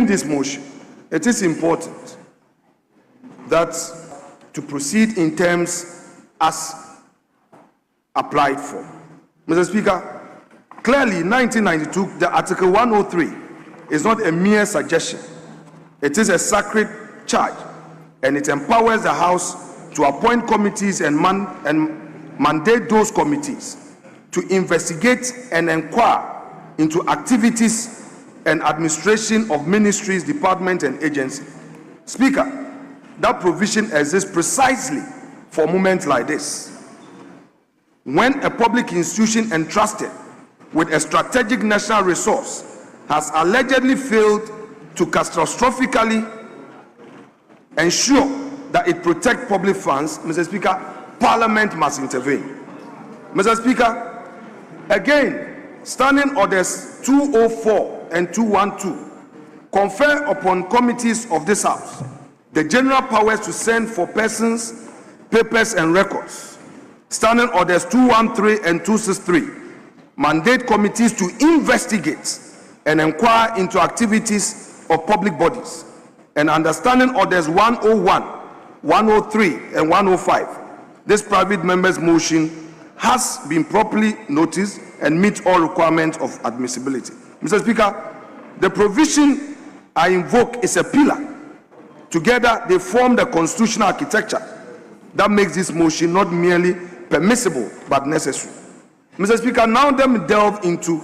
moving this motion, it is important that to proceed in terms as applied for. Mr. Speaker, clearly in 1992, the Article 103 is not a mere suggestion. It is a sacred charge, and it empowers the House to appoint committees and mandate those committees to investigate and inquire into activities and administration of ministries, departments, and agencies. Speaker, that provision exists precisely for moments like this, when a public institution entrusted with a strategic national resource has allegedly failed to catastrophically ensure that it protects public funds. Mr. Speaker, Parliament must intervene. Mr. Speaker, again, Standing Orders 204 and 212 confer upon committees of this House the general powers to send for persons, papers, and records. Standing Orders 213 and 263 mandate committees to investigate and inquire into activities of public bodies. And under Standing Orders 101, 103, and 105, this private member's motion has been properly noticed and meets all requirements of admissibility. Mr. Speaker, the provision I invoke is a pillar. Together, they form the constitutional architecture that makes this motion not merely permissible but necessary. Mr. Speaker, now let me delve into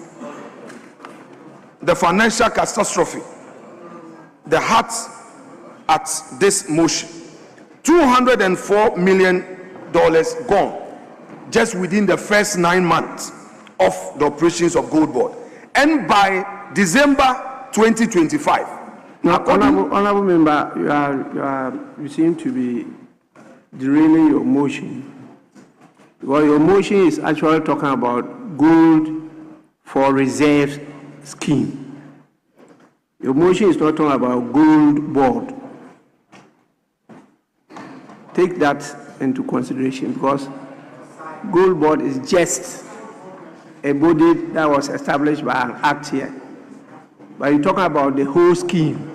the financial catastrophe, the heart at this motion. $204 million gone just within the first 9 months of the operations of Gold Board. And by December 2025, now, honorable member, you seem to be derailing your motion. Well, your motion is actually talking about gold for reserve scheme. Your motion is not talking about Gold Board. Take that into consideration, because Gold Board is just a body that was established by an act here. But you're talking about the whole scheme,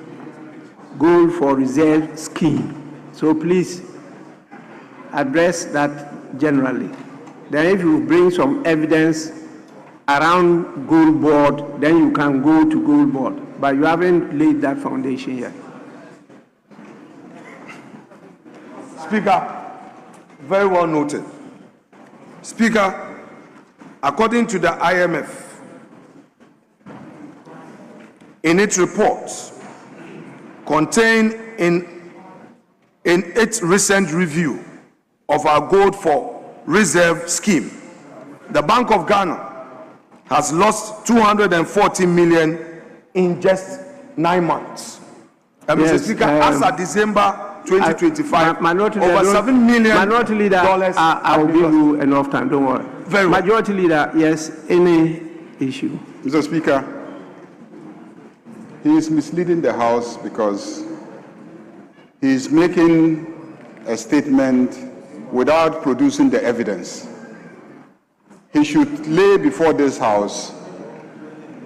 Gold for Reserve scheme. So please address that generally. Then if you bring some evidence around Gold Board, then you can go to Gold Board. But you haven't laid that foundation yet. Speaker, very well noted. Speaker, according to the IMF, in its report contained in its recent review of our gold for reserve scheme, the Bank of Ghana has lost $240 million in just 9 months. Yes, Mr. Speaker, as of December 2025, over $7 million. Minority Leader, I will give you enough time, don't worry. Very well. Majority Leader, yes, any issue? Mr. Speaker, he is misleading the House because he is making a statement without producing the evidence. He should lay before this House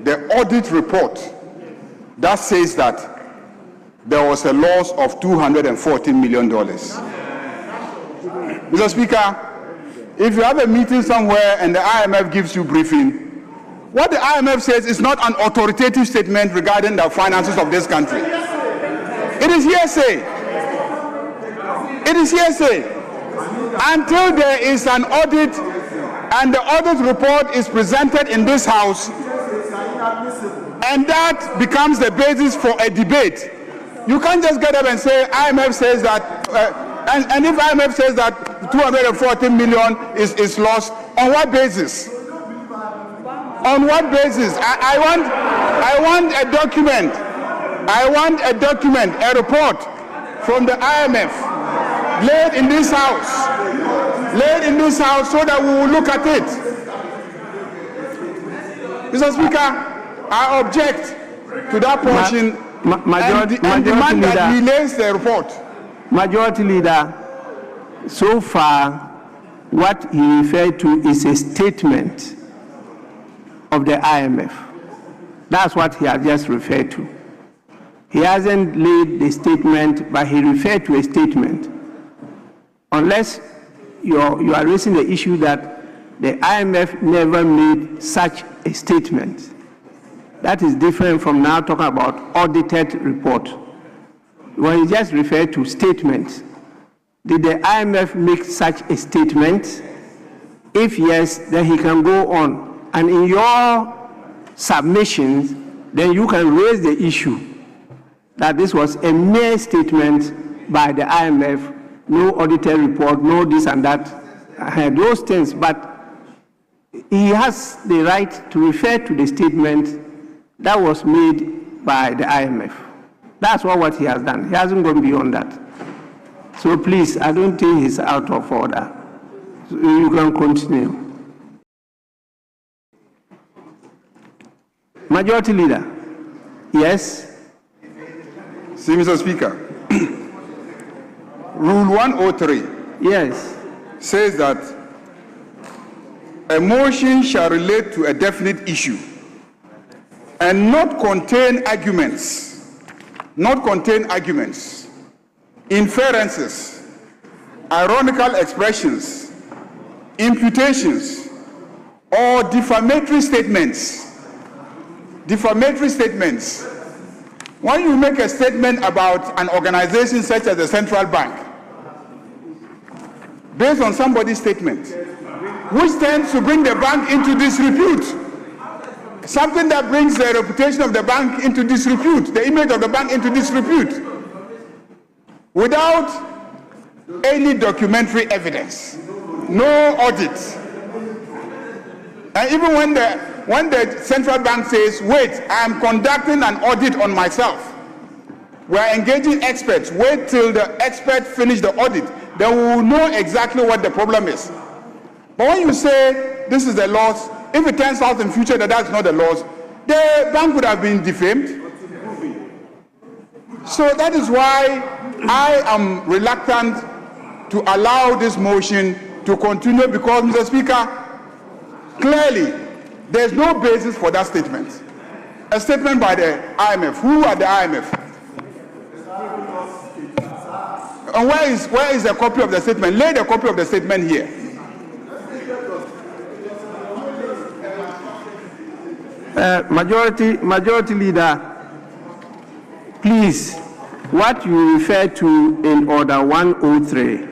the audit report that says that there was a loss of $214 million. Mr. Speaker, if you have a meeting somewhere and the IMF gives you briefing, what the IMF says is not an authoritative statement regarding the finances of this country. It is hearsay. It is hearsay. Until there is an audit and the audit report is presented in this House, and that becomes the basis for a debate. You can't just get up and say IMF says that, and if IMF says that 240 million is lost, on what basis? On what basis? I want a document. I want a document, a report from the IMF laid in this House. Laid in this House so that we will look at it. Mr. Speaker, I object to that portion and demand that he lays the report. Majority Leader, so far, what he referred to is a statement of the IMF. That's what he has just referred to. He hasn't laid the statement, but he referred to a statement. Unless you are raising the issue that the IMF never made such a statement. That is different from now talking about audited report. When he just referred to statements, did the IMF make such a statement? If yes, then he can go on. And in your submissions, then you can raise the issue that this was a mere statement by the IMF, no audited report, no this and that, those things. But he has the right to refer to the statement that was made by the IMF. That's what he has done. He hasn't gone beyond that. So please, I don't think he's out of order. So you can continue. Majority Leader. Yes? See, Mr. Speaker, Rule 103 Yes. says that a motion shall relate to a definite issue and not contain arguments, inferences, ironical expressions, imputations, or defamatory statements. When you make a statement about an organization such as the Central Bank, based on somebody's statement, which tends to bring the bank into disrepute, something that brings the reputation of the bank into disrepute, the image of the bank into disrepute, without any documentary evidence, no audit. And even when the central bank says, wait, I am conducting an audit on myself, we are engaging experts, wait till the experts finish the audit, then we will know exactly what the problem is. But when you say this is the loss, if it turns out in future that that's not the loss, the bank would have been defamed. So that is why I am reluctant to allow this motion to continue, because, Mr. Speaker, clearly there's no basis for that statement. A statement by the IMF. Who are the IMF? And where is the copy of the statement? Lay the copy of the statement here. Majority Leader, please, what you refer to in Order 103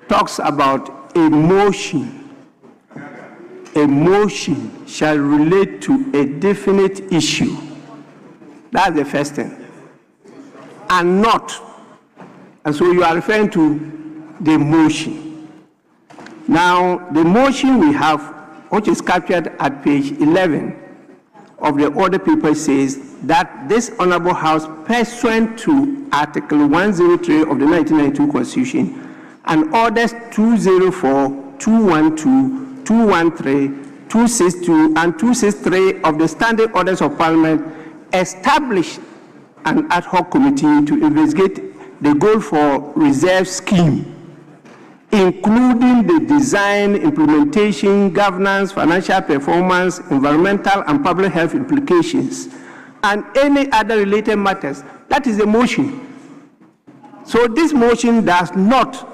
talks about a motion. A motion shall relate to a definite issue. That's the first thing. And not. And so you are referring to the motion. Now, the motion we have, which is captured at page 11 of the order paper, says that this Honorable House, pursuant to Article 103 of the 1992 Constitution and Orders 204, 212, 213, 262, and 263 of the Standing Orders of Parliament, established an ad hoc committee to investigate the Gold for Reserve scheme, including the design, implementation, governance, financial performance, environmental and public health implications, and any other related matters. That is the motion. So this motion does not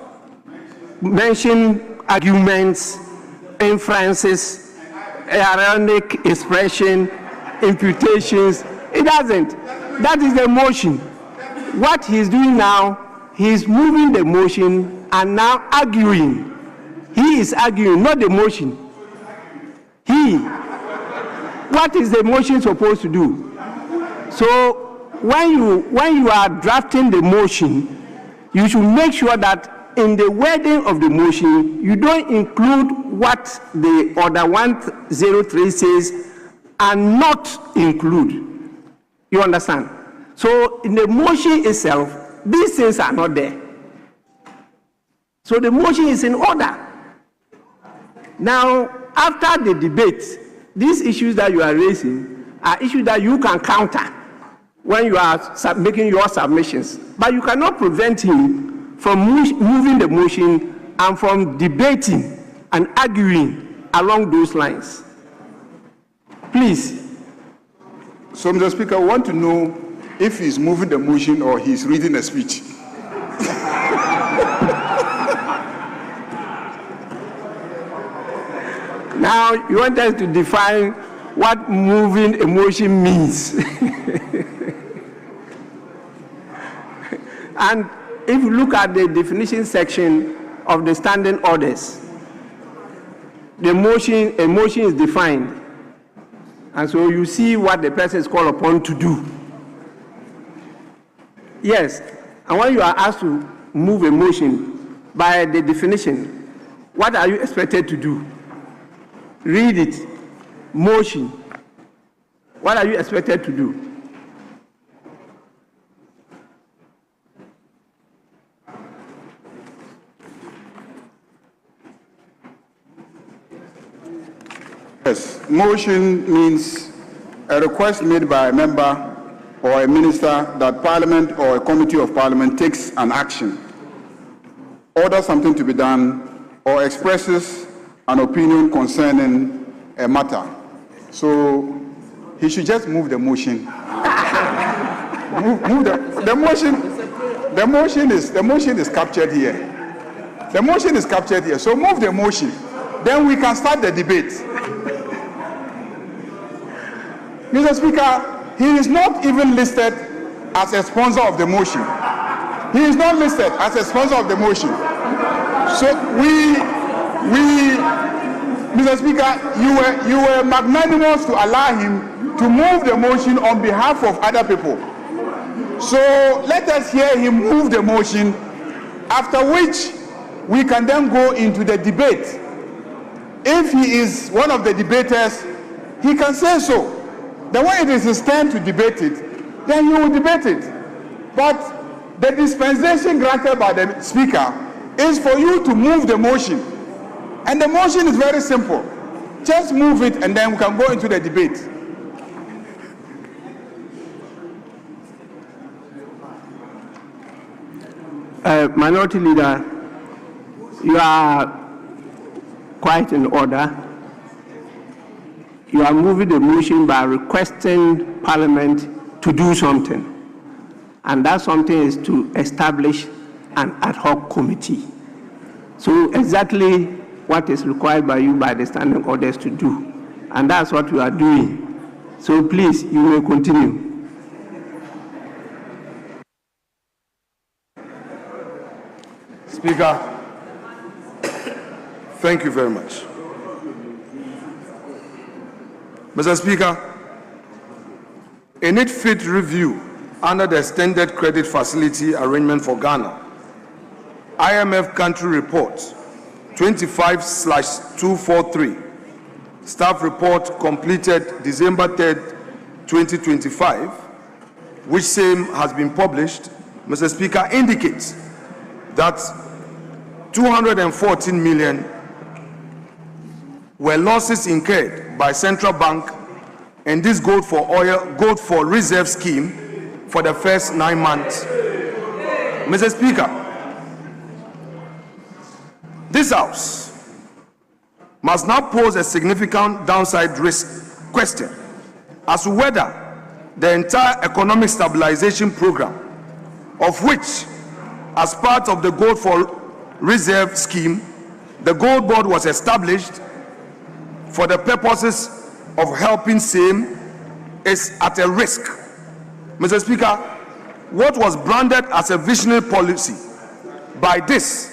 mention arguments, inferences, ironic expression, imputations. It doesn't. That is the motion. What he's doing now, he's moving the motion and now arguing. He is arguing, not the motion. What is the motion supposed to do? So when you are drafting the motion, you should make sure that in the wording of the motion, you don't include what the Order 103 says and not include. You understand? So in the motion itself, these things are not there. So the motion is in order. Now, after the debate, these issues that you are raising are issues that you can counter when you are making your submissions. But you cannot prevent him from moving the motion and from debating and arguing along those lines. Please. So, Mr. Speaker, I want to know if he's moving the motion or he's reading a speech. Now, you want us to define what moving a motion means. And if you look at the definition section of the standing orders, a motion is defined. And so you see what the person is called upon to do. Yes, and when you are asked to move a motion by the definition, what are you expected to do? Read it. Motion. What are you expected to do? Yes, motion means a request made by a member or a minister that Parliament or a committee of Parliament takes an action, orders something to be done, or expresses an opinion concerning a matter. So he should just move the motion. move the motion. The motion is captured here. The motion is captured here. So move the motion. Then we can start the debate. Mr. Speaker, he is not even listed as a sponsor of the motion. He is not listed as a sponsor of the motion. So Mr. Speaker, you were magnanimous to allow him to move the motion on behalf of other people. So let us hear him move the motion, after which we can then go into the debate. If he is one of the debaters, he can say so. Then when it is his turn to debate it, then he will debate it. But the dispensation granted by the Speaker is for you to move the motion. And the motion is very simple. Just move it and then we can go into the debate. Minority Leader, you are quite in order. You are moving the motion by requesting Parliament to do something. And that something is to establish an ad hoc committee. So exactly what is required by you by the standing orders to do. And that's what you are doing. So please, you may continue. Speaker, thank you very much. Mr. Speaker, a need fit review under the Extended Credit Facility Arrangement for Ghana, IMF Country Report 25/243, Staff Report completed December 3rd, 2025, which same has been published, Mr. Speaker, indicates that 214 million were losses incurred by Central Bank in this gold for reserve scheme for the first 9 months. Mr. Speaker, this House must now pose a significant downside risk question as to whether the entire economic stabilization program, of which, as part of the gold for reserve scheme, the gold board was established for the purposes of helping same, is at a risk. Mr. Speaker, what was branded as a visionary policy by this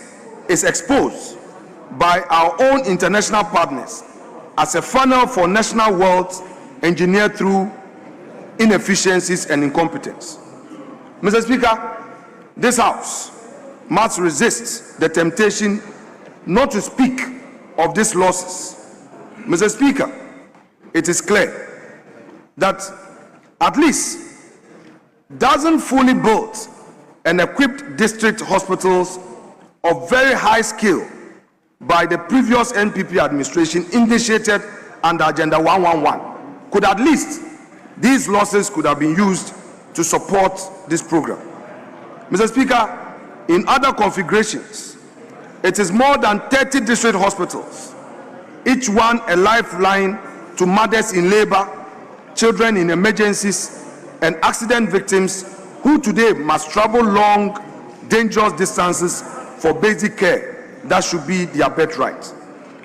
is exposed by our own international partners as a funnel for national wealth engineered through inefficiencies and incompetence. Mr. Speaker, this House must resist the temptation not to speak of these losses. Mr. Speaker, it is clear that at least dozen fully built and equipped district hospitals of very high skill by the previous NPP administration initiated under Agenda 111 could at least, these losses could have been used to support this program. Mr. Speaker, in other configurations, it is more than 30 district hospitals, each one a lifeline to mothers in labor, children in emergencies, and accident victims who today must travel long, dangerous distances for basic care that should be their birthright.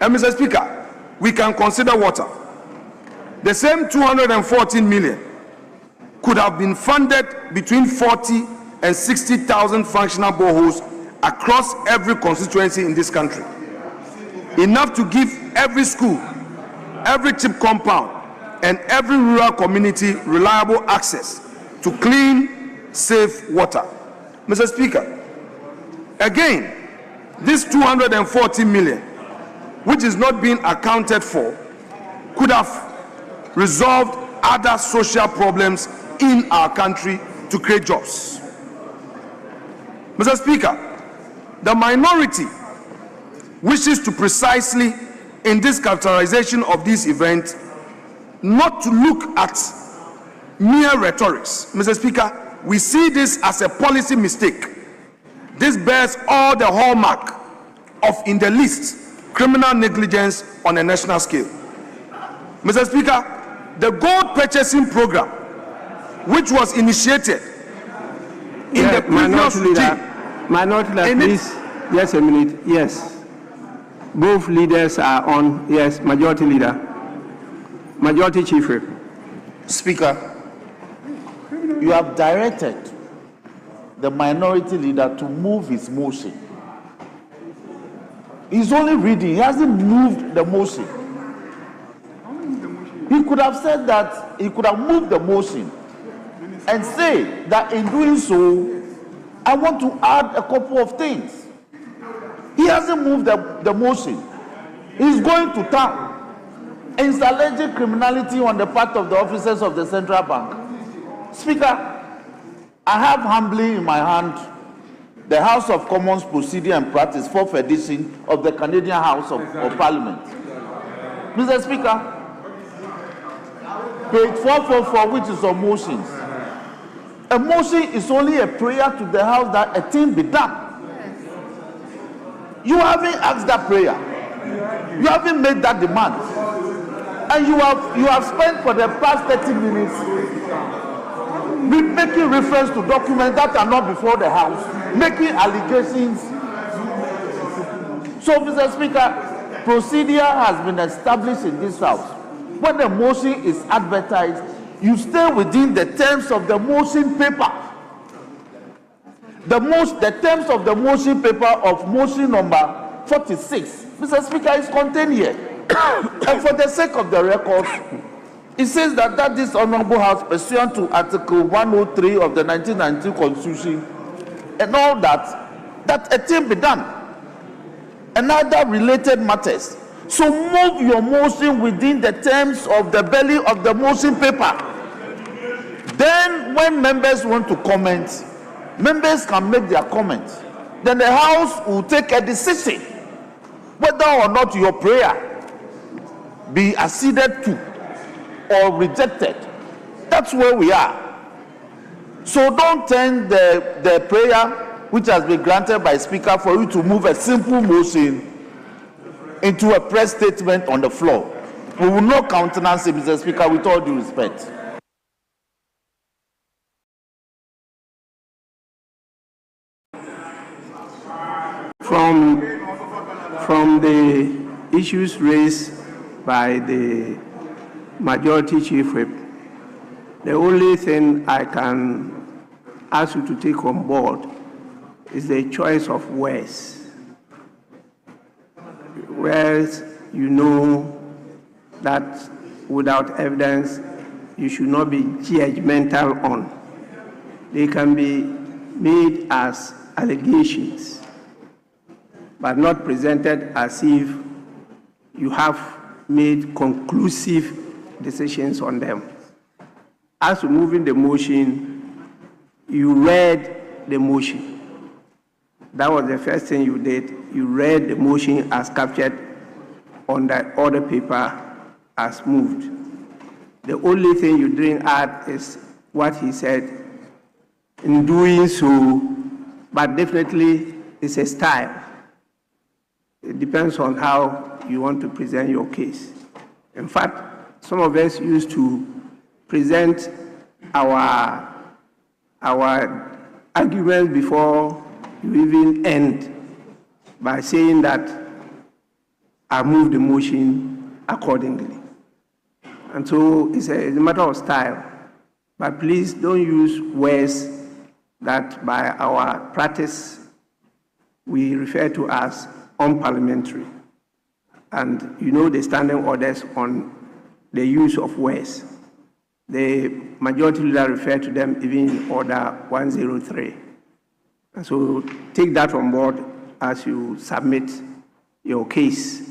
And Mr. Speaker, we can consider water. The same 214 million could have been funded between 40 and 60,000 functional boreholes across every constituency in this country. Enough to give every school, every chip compound, and every rural community reliable access to clean, safe water. Mr. Speaker, again, this 240 million, which is not being accounted for, could have resolved other social problems in our country to create jobs. Mr. Speaker, the minority wishes to precisely, in this characterization of this event, not to look at mere rhetorics. Mr. Speaker, we see this as a policy mistake. This bears all the hallmark of, in the least, criminal negligence on a national scale. Mr. Speaker, the gold purchasing program, which was initiated in the previous regime. Minority leader, please, just a minute. Yes. Both leaders are on. Yes, majority leader. Majority Chief Whip. Speaker, you have directed the minority leader to move his motion. He's only reading, he hasn't moved the motion. He could have said that, he could have moved the motion and say that in doing so, I want to add a couple of things. He hasn't moved the motion. He's going to town. It's alleged criminality on the part of the officers of the central bank. Speaker, I have humbly in my hand the House of Commons Procedure and Practice, 4th edition of the Canadian House of Parliament. Mr. Speaker, page 444, which is on motions. A motion is only a prayer to the House that a thing be done. You haven't asked that prayer. You haven't made that demand. And you have spent for the past 30 minutes making reference to documents that are not before the House, making allegations. So, Mr. Speaker, procedure has been established in this House. When the motion is advertised, you stay within the terms of the motion paper. The terms of the motion paper of motion number 46, Mr. Speaker, is contained here. And for the sake of the record, it says that this Honorable House, pursuant to Article 103 of the 1992 Constitution, and all that a thing be done, and other related matters. So move your motion within the terms of the belly of the motion paper. Then when members want to comment, members can make their comments. Then the House will take a decision whether or not your prayer be acceded to or rejected. That's where we are. So don't turn the prayer which has been granted by Speaker for you to move a simple motion into a press statement on the floor. We will not countenance it, Mr. Speaker, with all due respect. From the issues raised by the Majority Chief Whip, the only thing I can ask you to take on board is the choice of words. Words you know that without evidence you should not be judgmental on. They can be made as allegations, but not presented as if you have made conclusive decisions on them. As to moving the motion, you read the motion. That was the first thing you did. You read the motion as captured on the order paper as moved. The only thing you didn't add is what he said in doing so, but definitely it's a style. It depends on how you want to present your case. In fact, some of us used to present our argument before you even end by saying that I move the motion accordingly. And so it's a matter of style. But please don't use words that by our practice we refer to as unparliamentary. And you know the standing orders on the use of words. The majority leader referred to them even in Order 103. And so take that on board as you submit your case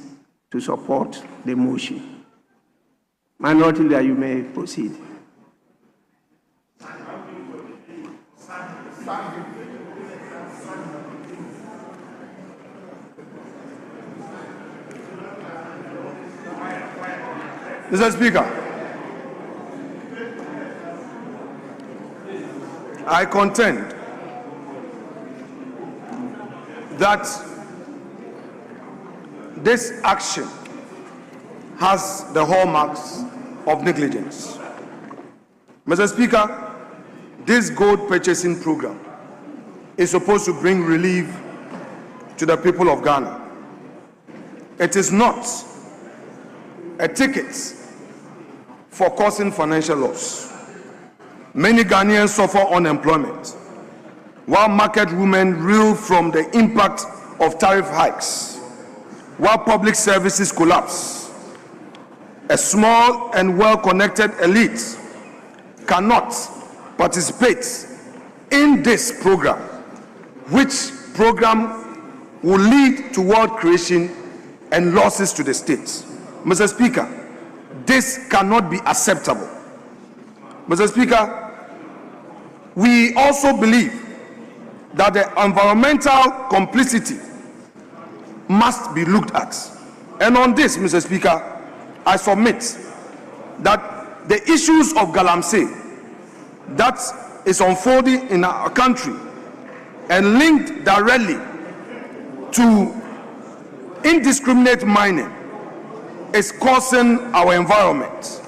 to support the motion. Minority leader, you may proceed. Mr. Speaker, I contend that this action has the hallmarks of negligence. Mr. Speaker, this gold purchasing program is supposed to bring relief to the people of Ghana. It is not a ticket for causing financial loss. Many Ghanaians suffer unemployment, while market women reel from the impact of tariff hikes, while public services collapse. A small and well-connected elite cannot participate in this program, which program will lead to wealth creation and losses to the state. Mr. Speaker, this cannot be acceptable. Mr. Speaker, we also believe that the environmental complicity must be looked at. And on this, Mr. Speaker, I submit that the issues of Galamsey that is unfolding in our country and linked directly to indiscriminate mining is causing our environment.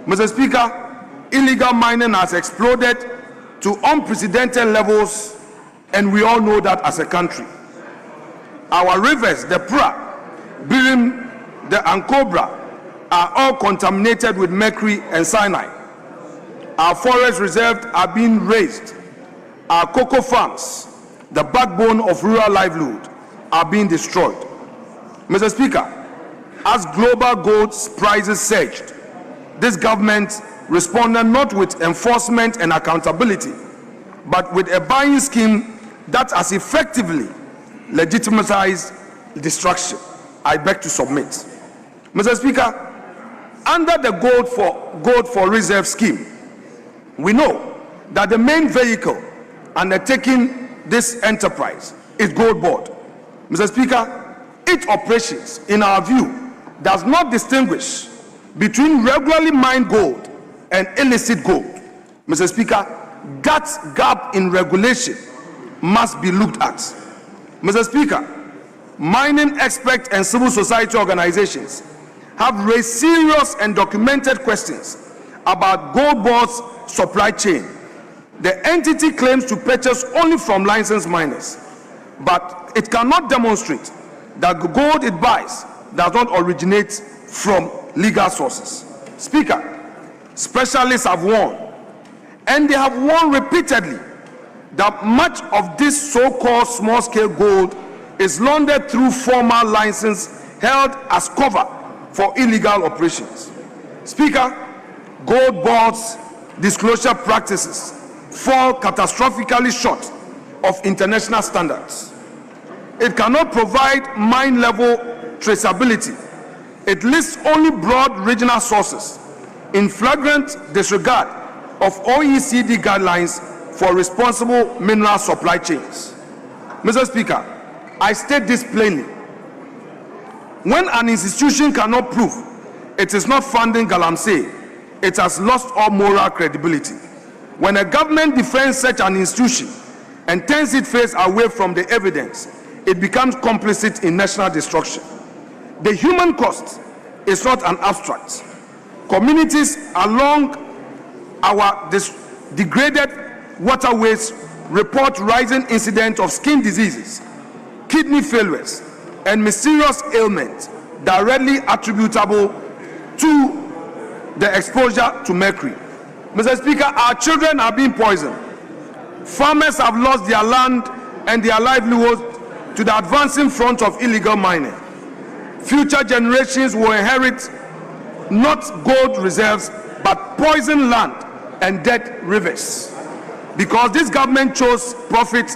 Mr. Speaker, illegal mining has exploded to unprecedented levels, and we all know that as a country. Our rivers, the Pra, Birim, the Ankobra, are all contaminated with mercury and cyanide. Our forest reserves are being razed. Our cocoa farms, the backbone of rural livelihood, are being destroyed. Mr. Speaker, as global gold prices surged, this government responded not with enforcement and accountability, but with a buying scheme that has effectively legitimized destruction. I beg to submit. Mr. Speaker, under the Gold for Reserve scheme, we know that the main vehicle undertaking this enterprise is Gold Board. Mr. Speaker, its operations, in our view, does not distinguish between regularly mined gold and illicit gold. Mr. Speaker, that gap in regulation must be looked at. Mr. Speaker, mining experts and civil society organizations have raised serious and documented questions about Gold Board's supply chain. The entity claims to purchase only from licensed miners, but it cannot demonstrate that the gold it buys does not originate from legal sources. Speaker, specialists have warned, and they have warned repeatedly, that much of this so-called small-scale gold is laundered through formal license held as cover for illegal operations. Speaker, Gold Board's disclosure practices fall catastrophically short of international standards. It cannot provide mine-level traceability. It lists only broad regional sources in flagrant disregard of OECD guidelines for responsible mineral supply chains. Mr. Speaker, I state this plainly. When an institution cannot prove it is not funding Galamsey, it has lost all moral credibility. When a government defends such an institution and turns its face away from the evidence, it becomes complicit in national destruction. The human cost is not an abstract. Communities along our degraded waterways report rising incidents of skin diseases, kidney failures, and mysterious ailments directly attributable to the exposure to mercury. Mr. Speaker, our children are being poisoned. Farmers have lost their land and their livelihoods to the advancing front of illegal mining. Future generations will inherit not gold reserves, but poisoned land and dead rivers. Because this government chose profit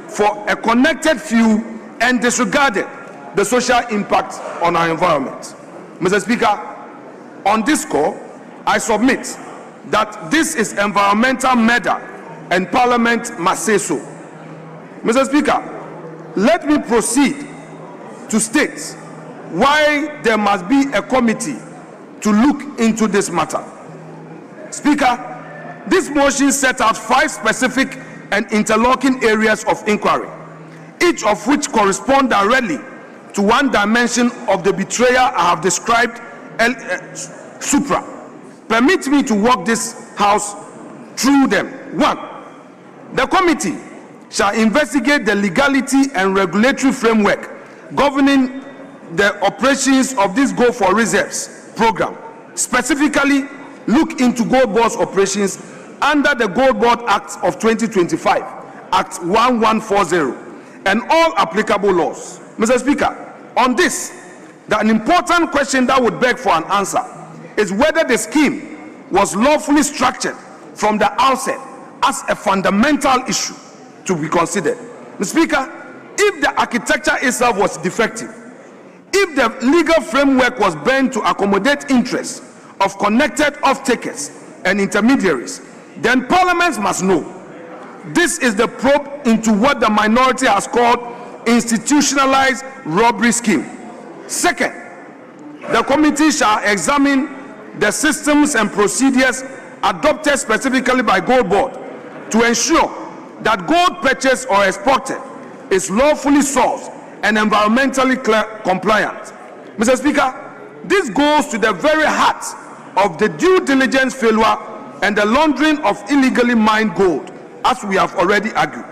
for a connected few and disregarded the social impact on our environment. Mr. Speaker, on this score, I submit that this is environmental murder and Parliament must say so. Mr. Speaker, let me proceed to state why there must be a committee to look into this matter. Speaker, this motion set out 5 specific and interlocking areas of inquiry, each of which correspond directly to one dimension of the betrayal I have described supra. Permit me to walk this House through them. 1. The committee shall investigate the legality and regulatory framework governing the operations of this Go for Reserves program. Specifically, look into Gold Board's operations under the Gold Board Act of 2025, Act 1140, and all applicable laws. Mr. Speaker, on this, an important question that would beg for an answer is whether the scheme was lawfully structured from the outset as a fundamental issue to be considered. Mr. Speaker, if the architecture itself was defective, if the legal framework was bent to accommodate interests of connected off-takers and intermediaries, then Parliament must know. This is the probe into what the minority has called institutionalized robbery scheme. Second, the committee shall examine the systems and procedures adopted specifically by Gold Board to ensure that gold purchased or exported is lawfully sourced and environmentally compliant. Mr. Speaker, this goes to the very heart of the due diligence failure and the laundering of illegally mined gold, as we have already argued.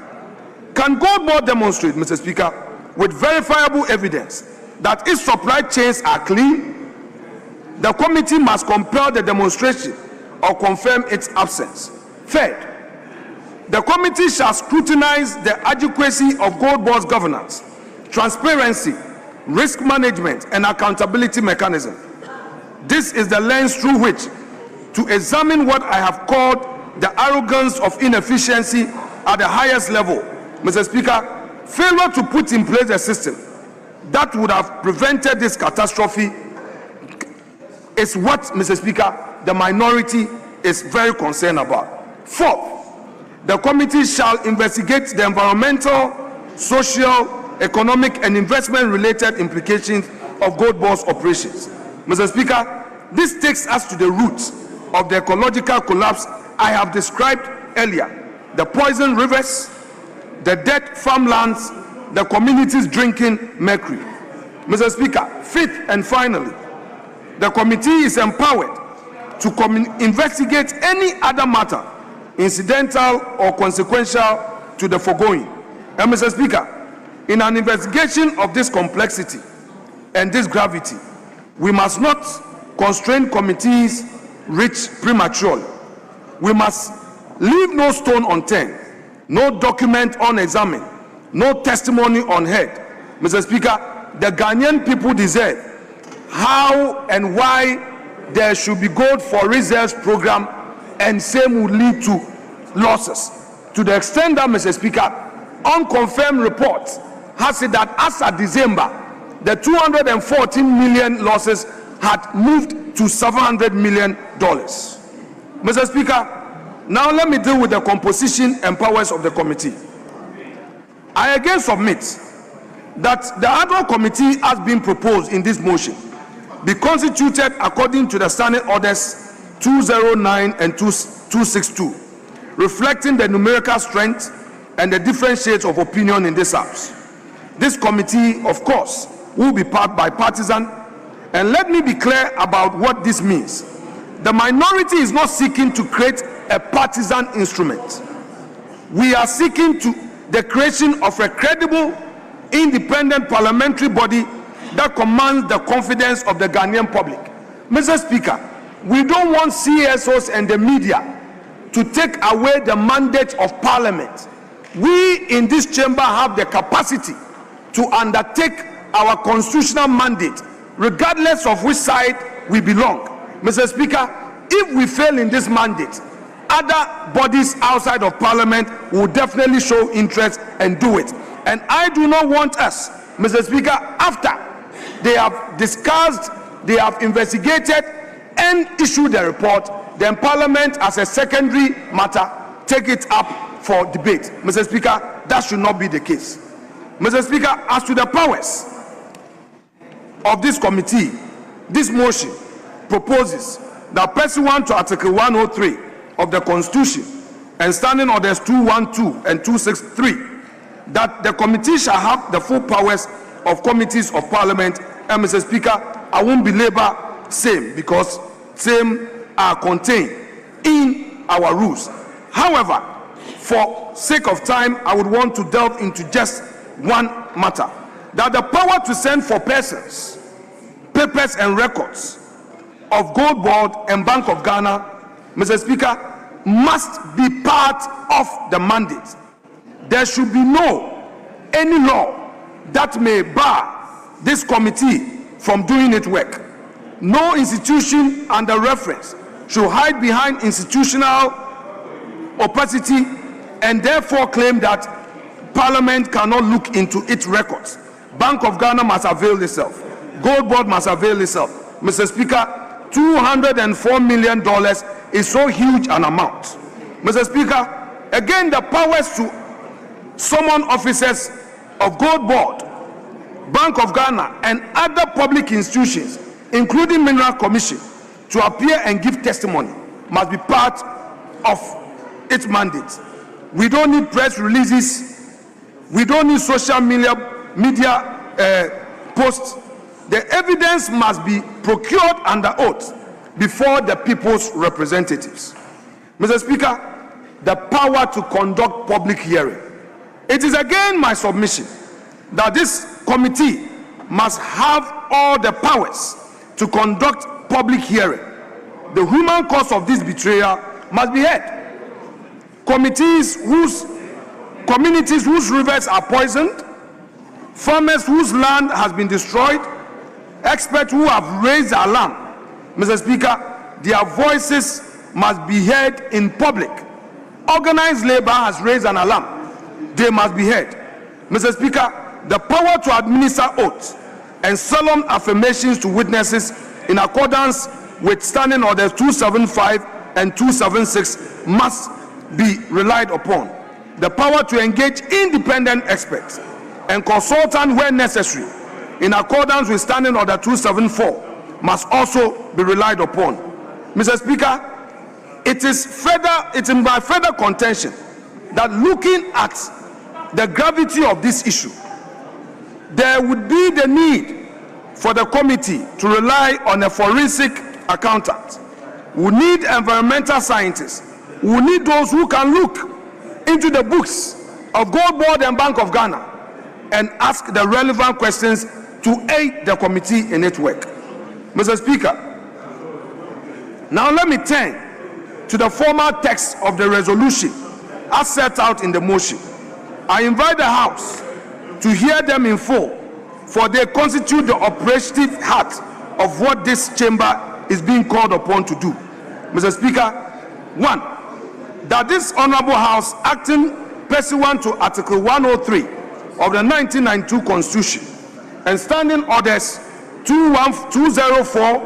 Can Gold Board demonstrate, Mr. Speaker, with verifiable evidence that its supply chains are clean? The committee must compel the demonstration or confirm its absence. Third, the committee shall scrutinize the adequacy of Gold Board's governance, transparency, risk management, and accountability mechanism. This is the lens through which to examine what I have called the arrogance of inefficiency at the highest level. Mr. Speaker, failure to put in place a system that would have prevented this catastrophe is what, Mr. Speaker, the minority is very concerned about. Fourth, the committee shall investigate the environmental, social, economic, and investment-related implications of Gold Board's operations. Mr. Speaker, this takes us to the roots of the ecological collapse I have described earlier. The poisoned rivers, the dead farmlands, the communities drinking mercury. Mr. Speaker, fifth and finally, the committee is empowered to investigate any other matter incidental or consequential to the foregoing. And Mr. Speaker, in an investigation of this complexity and this gravity, we must not constrain committees reach prematurely. We must leave no stone unturned, no document unexamined, no testimony unheard. Mr. Speaker, the Ghanaian people deserve how and why there should be gold for reserves program, and same would lead to losses. To the extent that, Mr. Speaker, unconfirmed reports has said that as of December, the 214 million losses had moved to $700 million. Mr. Speaker, now let me deal with the composition and powers of the committee. I again submit that the ad hoc committee has been proposed in this motion be constituted according to the standing orders 209 and 262, reflecting the numerical strength and the different shades of opinion in this House. This committee, of course, will be bipartisan, and let me be clear about what this means. The minority is not seeking to create a partisan instrument. We are seeking the creation of a credible, independent parliamentary body that commands the confidence of the Ghanaian public. Mr. Speaker, we don't want CSOs and the media to take away the mandate of Parliament. We in this chamber have the capacity to undertake our constitutional mandate, regardless of which side we belong. Mr. Speaker, if we fail in this mandate, other bodies outside of Parliament will definitely show interest and do it. And I do not want us, Mr. Speaker, after they have discussed, they have investigated and issued the report, then Parliament as a secondary matter take it up for debate. Mr. Speaker, that should not be the case. Mr. Speaker, as to the powers of this committee, this motion proposes that pursuant to Article 103 of the Constitution and Standing Orders 212 and 263, that the committee shall have the full powers of committees of Parliament. And Mr. Speaker, I won't belabor same because same are contained in our rules. However, for sake of time, I would want to delve into just one matter, that the power to send for persons, papers and records of Gold Board and Bank of Ghana, Mr. Speaker, must be part of the mandate. There should be any law that may bar this committee from doing its work. No institution under reference should hide behind institutional opacity and therefore claim that Parliament cannot look into its records. Bank of Ghana must avail itself. Gold Board must avail itself. Mr. Speaker, $204 million is so huge an amount. Mr. Speaker, again, the powers to summon officers of Gold Board, Bank of Ghana, and other public institutions, including Mineral Commission, to appear and give testimony must be part of its mandate. We don't need press releases. We don't need social media posts. The evidence must be procured under oath before the people's representatives. Mr. Speaker, the power to conduct public hearing. It is again my submission that this committee must have all the powers to conduct public hearing. The human cause of this betrayal must be heard. Communities whose rivers are poisoned, farmers whose land has been destroyed, experts who have raised the alarm. Mr. Speaker, their voices must be heard in public. Organized labor has raised an alarm. They must be heard. Mr. Speaker, the power to administer oaths and solemn affirmations to witnesses in accordance with Standing Orders 275 and 276 must be relied upon. The power to engage independent experts and consultants where necessary in accordance with Standing Order 274 must also be relied upon. Mr. Speaker, it is in my further contention that looking at the gravity of this issue, there would be the need for the committee to rely on a forensic accountant. We need environmental scientists. We need those who can look into the books of Gold Board and Bank of Ghana and ask the relevant questions to aid the committee in its work. Mr. Speaker, now let me turn to the formal text of the resolution as set out in the motion. I invite the House to hear them in full, for they constitute the operative heart of what this chamber is being called upon to do. Mr. Speaker, 1, that this Honorable House, acting pursuant to Article 103 of the 1992 Constitution and Standing Orders 204,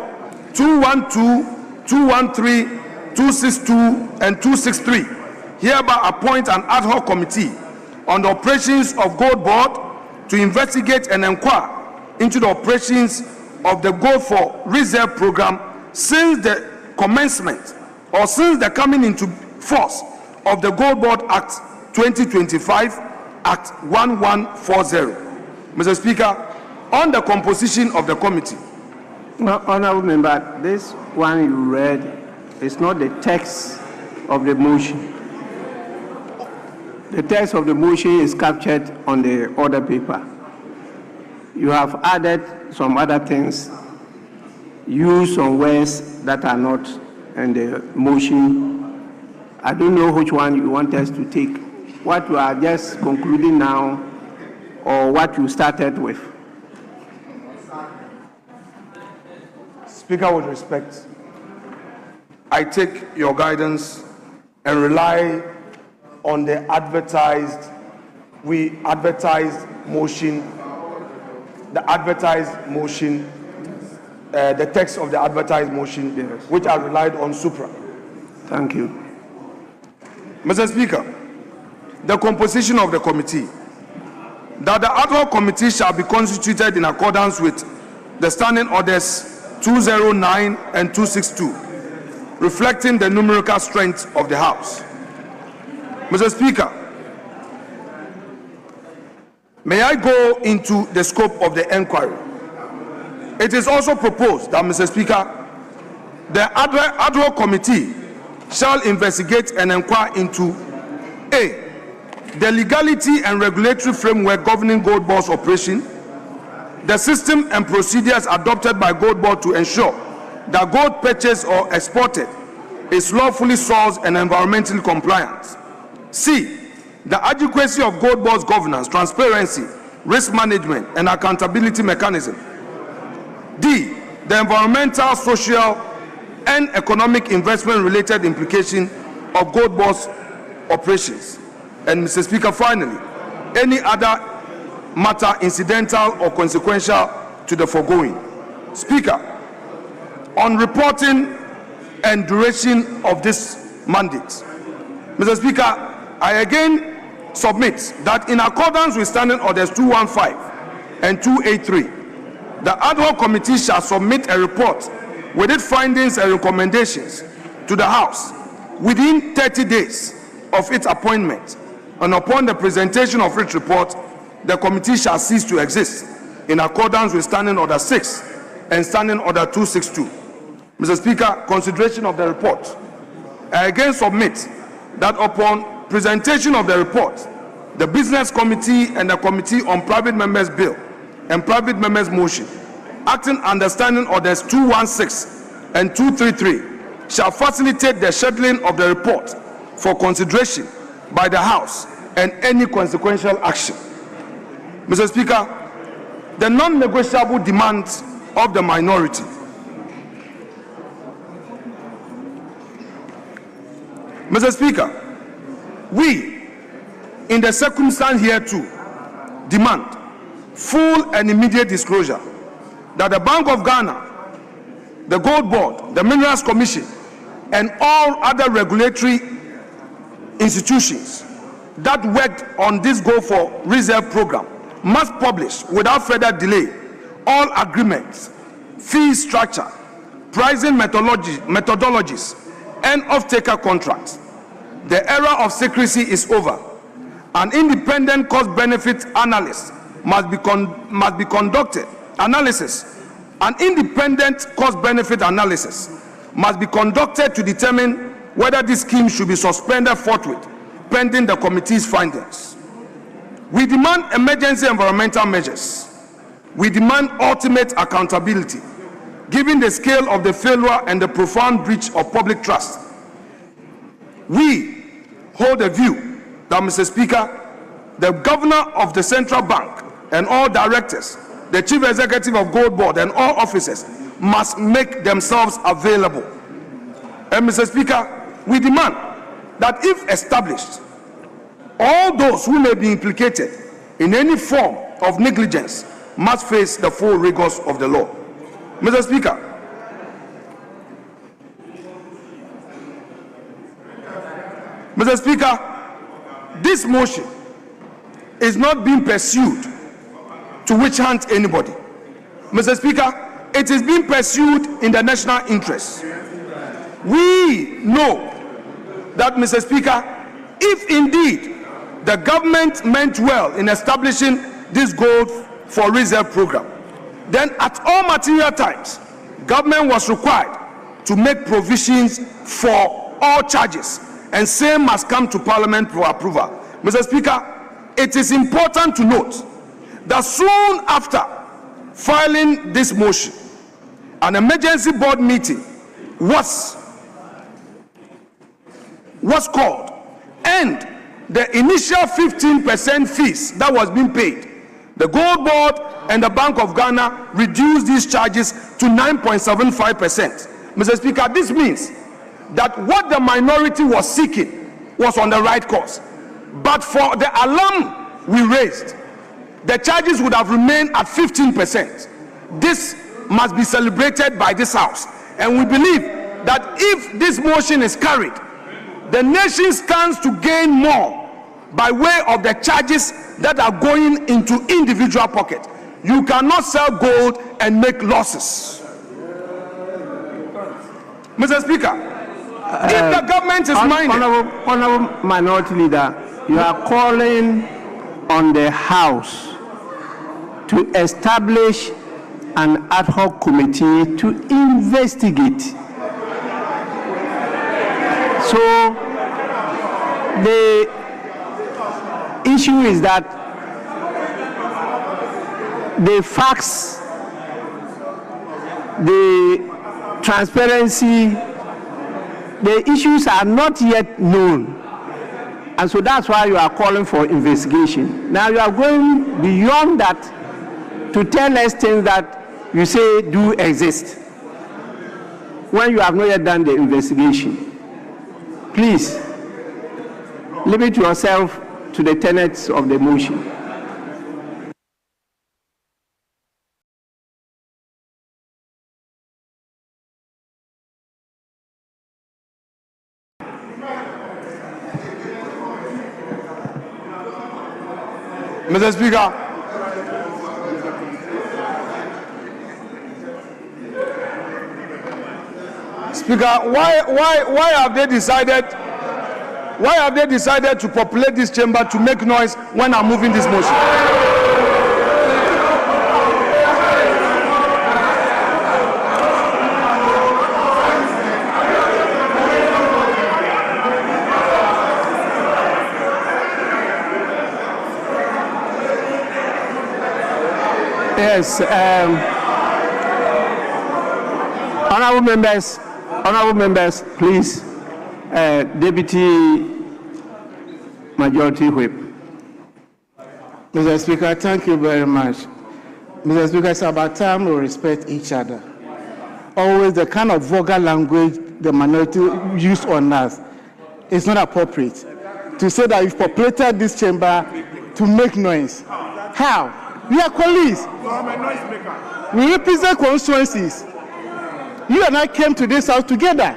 212, 213, 262, and 263, hereby appoint an ad hoc committee on the operations of Gold Board to investigate and inquire into the operations of the Gold for Reserve program since the commencement or since the coming into force of the Gold Board Act 2025, Act 1140. Mr. Speaker, on the composition of the committee. Honourable Member, this one you read is not the text of the motion. The text of the motion is captured on the order paper. You have added some other things, used some words that are not in the motion. I don't know which one you want us to take. What you are just concluding now, or what you started with. Speaker, with respect, I take your guidance and rely on the advertised motion, the text of the advertised motion, Yes. which I relied on supra. Thank you. Mr. Speaker, the composition of the committee, that the ad hoc committee shall be constituted in accordance with the standing orders 209 and 262, reflecting the numerical strength of the House. Mr. Speaker, may I go into the scope of the inquiry? It is also proposed that, Mr. Speaker, the ad hoc committee shall investigate and inquire into A, the legality and regulatory framework governing Gold Board's operation, the system and procedures adopted by Gold Board to ensure that gold purchased or exported is lawfully sourced and environmentally compliant. C, the adequacy of Gold Board's governance, transparency, risk management, and accountability mechanism. D, the environmental, social, and economic investment-related implication of Gold Board's operations. And, Mr. Speaker, finally, any other matter incidental or consequential to the foregoing. Speaker, on reporting and duration of this mandate, Mr. Speaker, I again submit that in accordance with Standing Orders 215 and 283, the ad hoc committee shall submit a report with its findings and recommendations to the House within 30 days of its appointment, and upon the presentation of its report, the committee shall cease to exist in accordance with Standing Order 6 and Standing Order 262. Mr. Speaker, consideration of the report. I again submit that upon presentation of the report, the Business Committee and the Committee on Private Members' Bill and Private Members' Motion, acting under Standing Orders 216 and 233, shall facilitate the scheduling of the report for consideration by the House and any consequential action. Mr. Speaker, the non-negotiable demands of the minority. Mr. Speaker, we, in the circumstance here too, demand full and immediate disclosure that the Bank of Ghana, the Gold Board, the Minerals Commission, and all other regulatory institutions that worked on this Gold for Reserve program must publish without further delay all agreements, fee structure, pricing methodologies, and off-taker contracts. The era of secrecy is over. An independent cost-benefit analysis must be conducted. An independent cost-benefit analysis must be conducted to determine whether this scheme should be suspended forthwith, pending the committee's findings. We demand emergency environmental measures. We demand ultimate accountability, given the scale of the failure and the profound breach of public trust. We hold a view that, Mr. Speaker, the governor of the central bank and all directors, the chief executive of Gold Board and all officers must make themselves available. And, Mr. Speaker, we demand that if established, all those who may be implicated in any form of negligence must face the full rigors of the law. Mr. Speaker, this motion is not being pursued to witch hunt anybody. Mr. Speaker, it is being pursued in the national interest. We know that, Mr. Speaker, if indeed the government meant well in establishing this Gold for Reserve program, then at all material times, government was required to make provisions for all charges and same must come to Parliament for approval. Mr. Speaker, it is important to note that soon after filing this motion, an emergency board meeting was called, and the initial 15% fees that was being paid, the Gold Board and the Bank of Ghana reduced these charges to 9.75%. Mr. Speaker, this means that what the minority was seeking was on the right course. But for the alarm we raised, the charges would have remained at 15%. This must be celebrated by this House. And we believe that if this motion is carried, the nation stands to gain more by way of the charges that are going into individual pockets. You cannot sell gold and make losses. Mr. Speaker, if the government is minded... Honorable Minority Leader, you are calling on the House to establish an ad hoc committee to investigate. So the issue is that the facts, the transparency, the issues are not yet known. And so that's why you are calling for investigation. Now you are going beyond that to tell us things that you say do exist when you have not yet done the investigation. Please, limit yourself to the tenets of the motion. Mr. Speaker, why have they decided to populate this chamber to make noise when I'm moving this motion? Yes, honorable members, please, Deputy Majority Whip. Mr. Speaker, thank you very much. Mr. Speaker, it's about time we respect each other. Always the kind of vulgar language the minority use on us is not appropriate. To say that you've populated this chamber to make noise. How? We are colleagues. We represent constituencies. You and I came to this house together.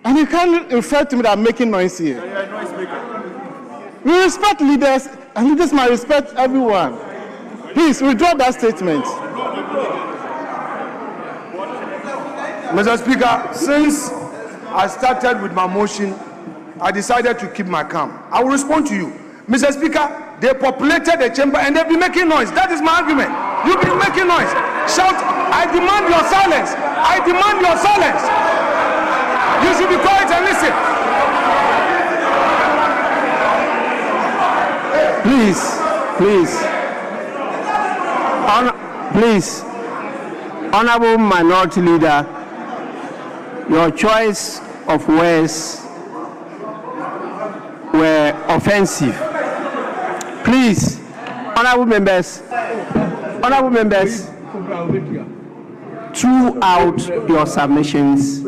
And you can't refer to me that I'm making noise here. We respect leaders, and leaders must respect everyone. Please, withdraw that statement. Mr. Speaker, since I started with my motion, I decided to keep my calm. I will respond to you. Mr. Speaker, they populated the chamber and they've been making noise. That is my argument. You've been making noise. Shout, I demand your silence. I demand your silence. You should be quiet and listen. Please, Honorable Minority Leader, your choice of words were offensive. Please, honorable members, throughout your submissions,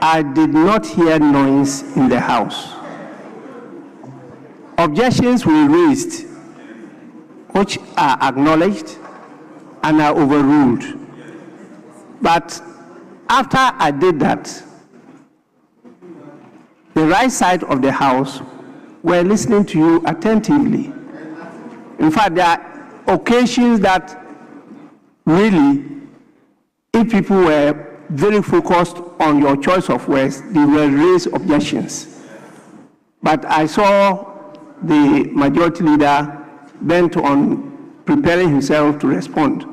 I did not hear noise in the House. Objections were raised, which are acknowledged and are overruled. But after I did that, the right side of the House were listening to you attentively. In fact, there are occasions that really, if people were very focused on your choice of words, they will raise objections. But I saw the majority leader bent on preparing himself to respond.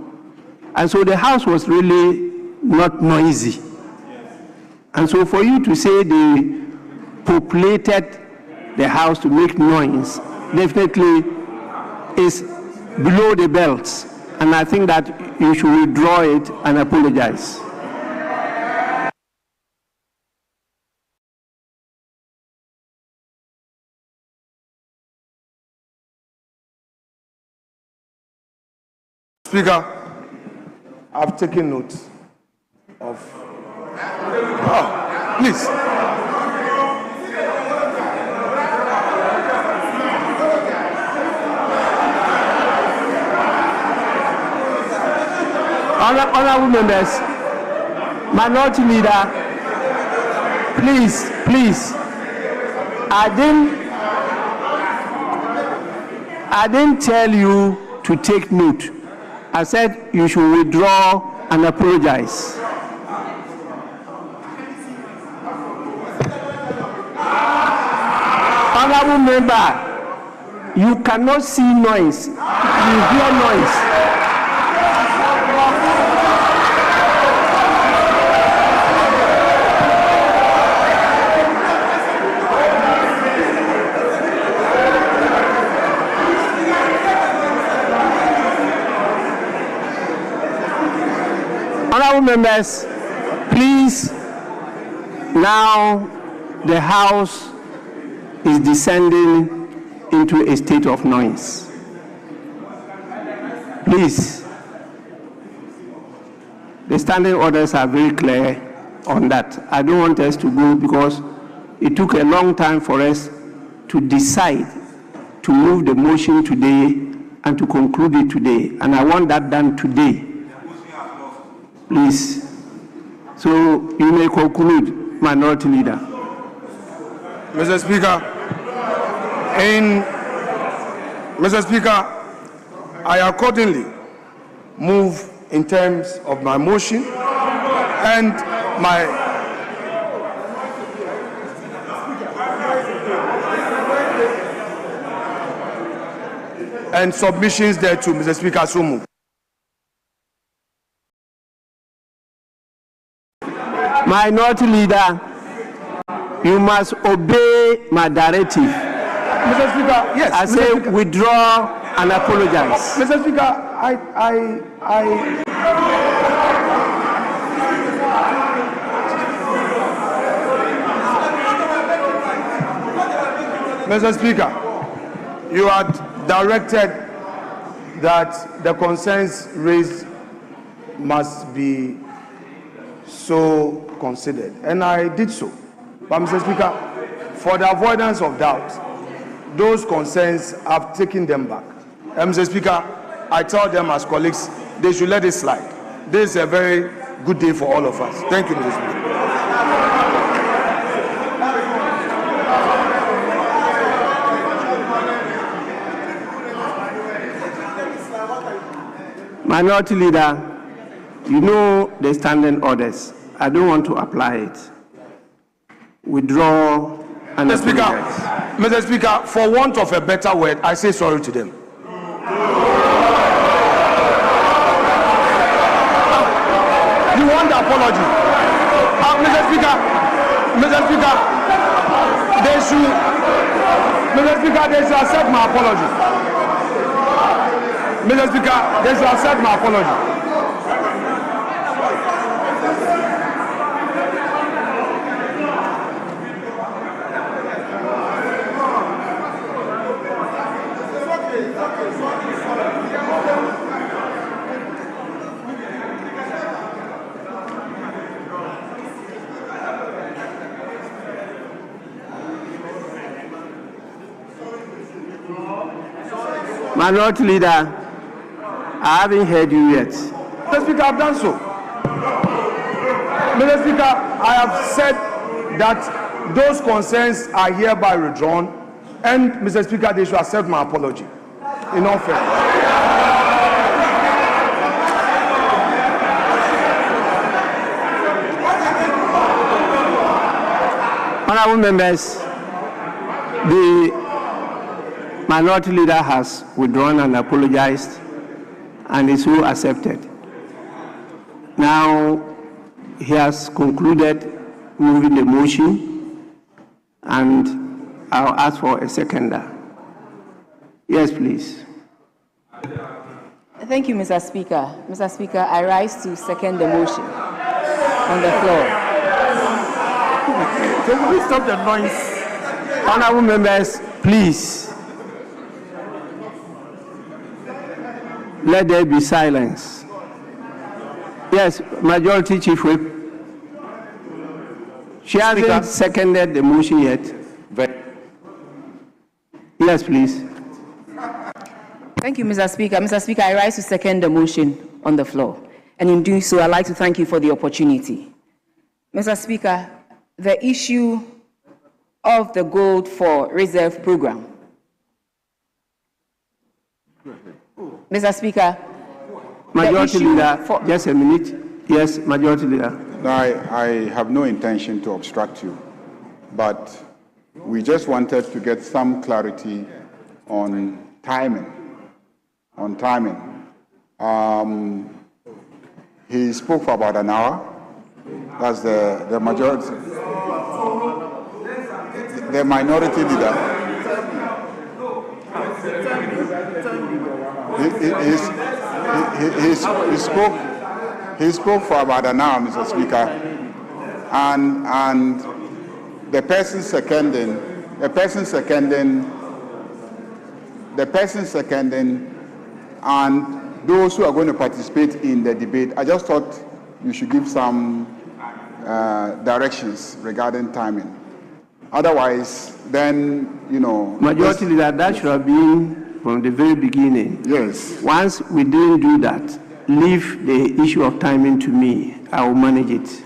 And so the House was really not noisy. And so for you to say the populated the House to make noise definitely is below the belt. And I think that you should withdraw it and apologize. Speaker, I've taken note of. Oh, please. Honorable members, minority leader, please. I didn't tell you to take note. I said you should withdraw and apologize. Honorable member, you cannot see noise. You hear noise. Honorable members, please, now the House is descending into a state of noise. Please, the standing orders are very clear on that. I don't want us to go because it took a long time for us to decide to move the motion today and to conclude it today. And I want that done today. Please. So you may conclude, Minority Leader. Mr. Speaker, I accordingly move in terms of my motion and submissions there to Mr. Speaker, so move. Minority Leader, you must obey my directive. Mr. Speaker, yes. I say withdraw and apologize. Mr. Speaker, Mr. Speaker, you had directed that the concerns raised must be so considered, and I did so. But Mr. Speaker, for the avoidance of doubt, those concerns, I've taken them back. And Mr. Speaker, I tell them as colleagues, they should let it slide. This is a very good day for all of us. Thank you, Mr. Speaker. Minority Leader, you know the standing orders. I don't want to apply it. Withdraw and apologize. Mr. Speaker, for want of a better word, I say sorry to them. You want the apology? Mr. Speaker, they should accept my apology. Mr. Speaker, they should accept my apology. Minority Leader, I haven't heard you yet. Mr. Speaker, I've done so. Mr. Speaker, I have said that those concerns are hereby withdrawn, and Mr. Speaker, they should accept my apology. In all fairness. Honorable members, the Minority Leader has withdrawn and apologized and is so accepted. Now he has concluded moving the motion and I'll ask for a seconder. Yes, please. Thank you, Mr. Speaker. Mr. Speaker, I rise to second the motion on the floor. Can we stop the noise? Honorable members, please. Let there be silence. Yes, Majority Chief Whip. She hasn't seconded the motion yet. Yes, please. Thank you, Mr. Speaker. Mr. Speaker, I rise to second the motion on the floor. And in doing so, I'd like to thank you for the opportunity. Mr. Speaker, the issue of the Gold for Reserve program. Mr. Speaker, Majority Leader, just a minute. Yes, Majority Leader. No, I have no intention to obstruct you, but we just wanted to get some clarity on timing. He spoke for about an hour. That's the majority. The minority leader. He spoke for about an hour, Mr. Speaker, and the person seconding, and those who are going to participate in the debate. I just thought you should give some directions regarding timing. Otherwise, then, you know... Majority Leader, that should have been from the very beginning. Yes. Once we didn't do that, leave the issue of timing to me. I will manage it.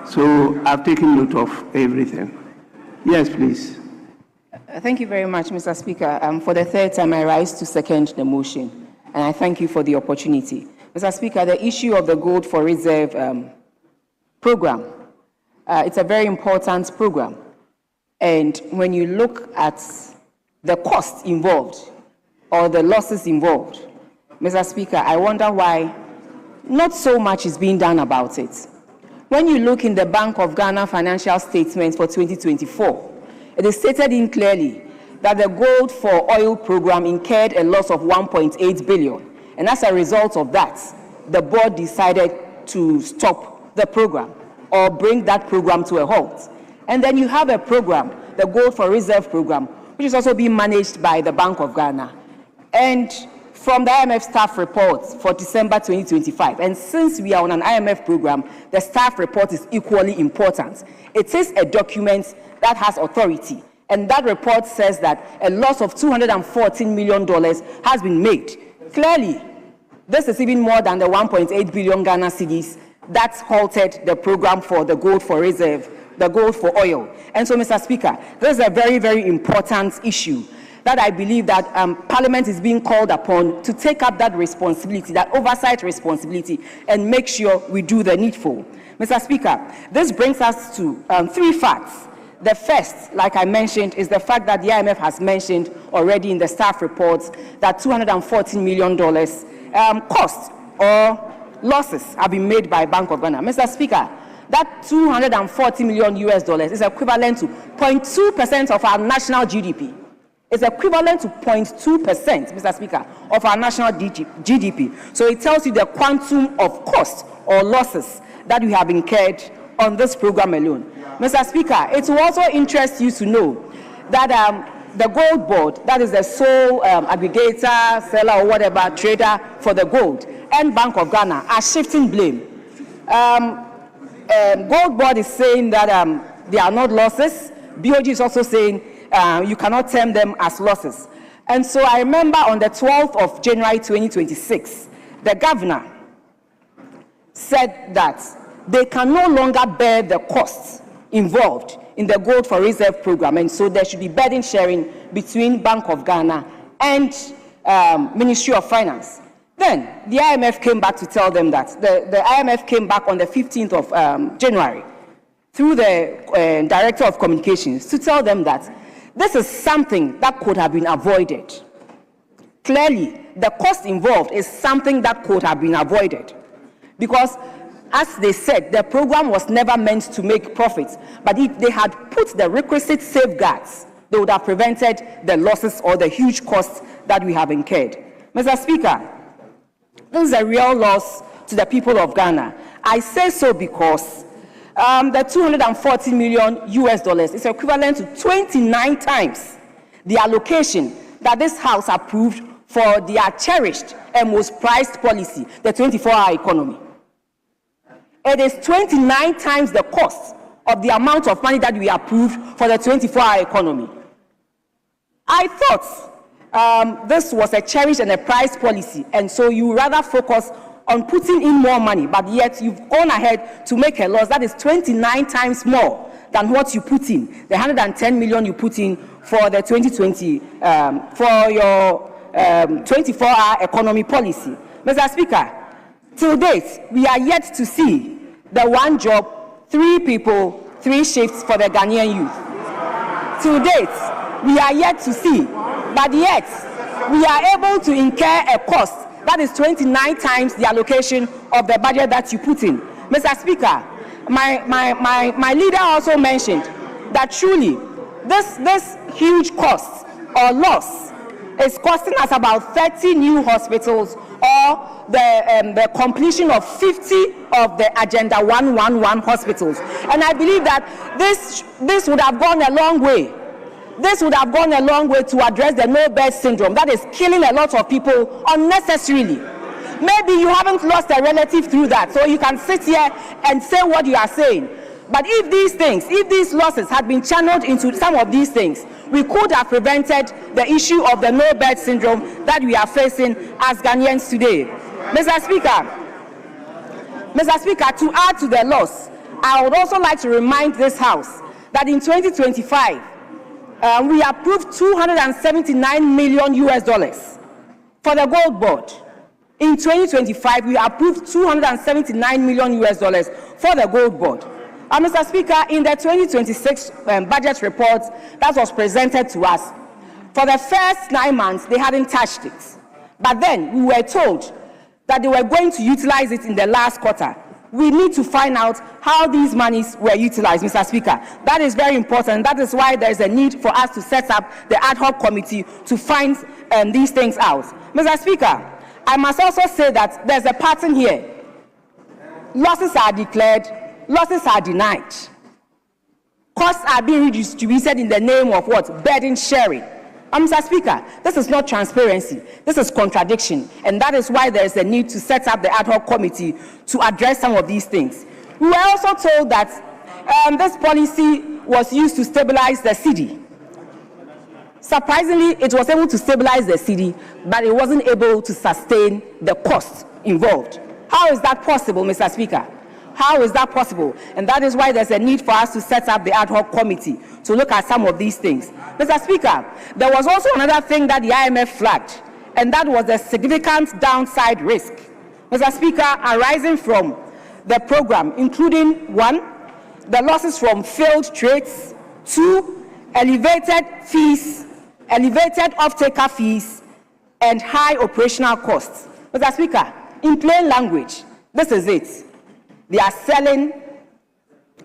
So I've taken note of everything. Yes, please. Thank you very much, Mr. Speaker. For the third time, I rise to second the motion, and I thank you for the opportunity. Mr. Speaker, the issue of the Gold for Reserve program, it's a very important program. And when you look at the costs involved or the losses involved, Mr. Speaker, I wonder why not so much is being done about it. When you look in the Bank of Ghana financial statements for 2024, it is stated in clearly that the Gold for Oil program incurred a loss of 1.8 billion. And as a result of that, the board decided to stop the program or bring that program to a halt. And then you have a program, the Gold for Reserve program, which is also being managed by the Bank of Ghana. And from the IMF staff report for December 2025, and since we are on an IMF program, the staff report is equally important. It is a document that has authority, and that report says that a loss of $214 million has been made. Clearly, this is even more than the 1.8 billion Ghana cedis that halted the program for the Gold for Reserve, the Gold for Oil. And so, Mr. Speaker, this is a very, very important issue that I believe that Parliament is being called upon to take up that responsibility, that oversight responsibility, and make sure we do the needful. Mr. Speaker, this brings us to three facts. The first, like I mentioned, is the fact that the IMF has mentioned already in the staff reports that $214 million costs or losses have been made by Bank of Ghana. Mr. Speaker, that $240 million is equivalent to 0.2% of our national GDP. It's equivalent to 0.2%, Mr. Speaker, of our national GDP. So it tells you the quantum of costs or losses that we have incurred on this program alone. Mr. Speaker, it will also interest you to know that the gold board, that is the sole aggregator, seller, or whatever, trader for the gold, and Bank of Ghana are shifting blame. Gold board is saying that they are not losses. BOG is also saying you cannot term them as losses. And so I remember on the 12th of January 2026, the governor said that they can no longer bear the costs involved in the Gold for Reserve program, and so there should be burden sharing between Bank of Ghana and Ministry of Finance. Then the IMF came back to tell them that the IMF came back on the 15th of January through the Director of Communications to tell them that this is something that could have been avoided. Clearly, the cost involved is something that could have been avoided, because as they said, the program was never meant to make profits, but if they had put the requisite safeguards, they would have prevented the losses or the huge costs that we have incurred. Mr. Speaker, this is a real loss to the people of Ghana. I say so because the $240 million is equivalent to 29 times the allocation that this House approved for their cherished and most prized policy, the 24-hour economy. It is 29 times the cost of the amount of money that we approved for the 24-hour economy. I thought this was a cherished and a prized policy, and so you rather focus on putting in more money, but yet you've gone ahead to make a loss that is 29 times more than what you put in, the 110 million you put in for the 2020, for your 24-hour economy policy. Mr. Speaker, till date, we are yet to see the one job, 3 people, 3 shifts for the Ghanaian youth. Till date, we are yet to see, but yet we are able to incur a cost that is 29 times the allocation of the budget that you put in. Mr. Speaker, my leader also mentioned that truly this huge cost or loss is costing us about 30 new hospitals or the completion of 50 of the Agenda 111 hospitals. And I believe that this would have gone a long way. This would have gone a long way to address the no-bed syndrome that is killing a lot of people unnecessarily. Maybe you haven't lost a relative through that, so you can sit here and say what you are saying. But if these losses had been channeled into some of these things, we could have prevented the issue of the no-bed syndrome that we are facing as Ghanaians today. Mr. Speaker, to add to the loss, I would also like to remind this House that in 2025, we approved $279 million for the gold board. In 2025, we approved $279 million for the gold board. Mr. Speaker, in the 2026 budget report that was presented to us, for the first 9 months, they hadn't touched it. But then we were told that they were going to utilize it in the last quarter. We need to find out how these monies were utilized, Mr. Speaker. That is very important. That is why there is a need for us to set up the ad hoc committee to find these things out. Mr. Speaker, I must also say that there's a pattern here. Losses are declared, losses are denied. Costs are being redistributed in the name of what? Burden sharing. Mr. Speaker, this is not transparency. This is contradiction. And that is why there is a need to set up the ad hoc committee to address some of these things. We were also told that this policy was used to stabilize the cedi. Surprisingly, it was able to stabilize the cedi, but it wasn't able to sustain the costs involved. How is that possible, Mr. Speaker? How is that possible? And that is why there's a need for us to set up the ad hoc committee to look at some of these things. Mr. Speaker, there was also another thing that the IMF flagged, and that was the significant downside risk, Mr. Speaker, arising from the program, including 1, the losses from failed trades, 2, elevated fees, elevated off-taker fees, and high operational costs. Mr. Speaker, in plain language, this is it. They are selling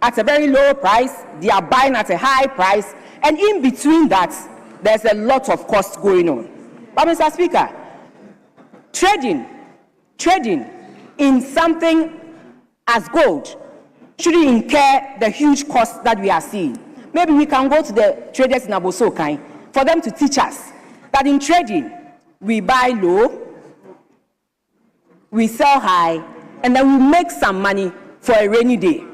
at a very low price, they are buying at a high price, and in between that, there's a lot of costs going on. But Mr. Speaker, trading in something as gold shouldn't incur the huge costs that we are seeing. Maybe we can go to the traders in Abosokai for them to teach us that in trading, we buy low, we sell high, and then we make some money for a rainy day.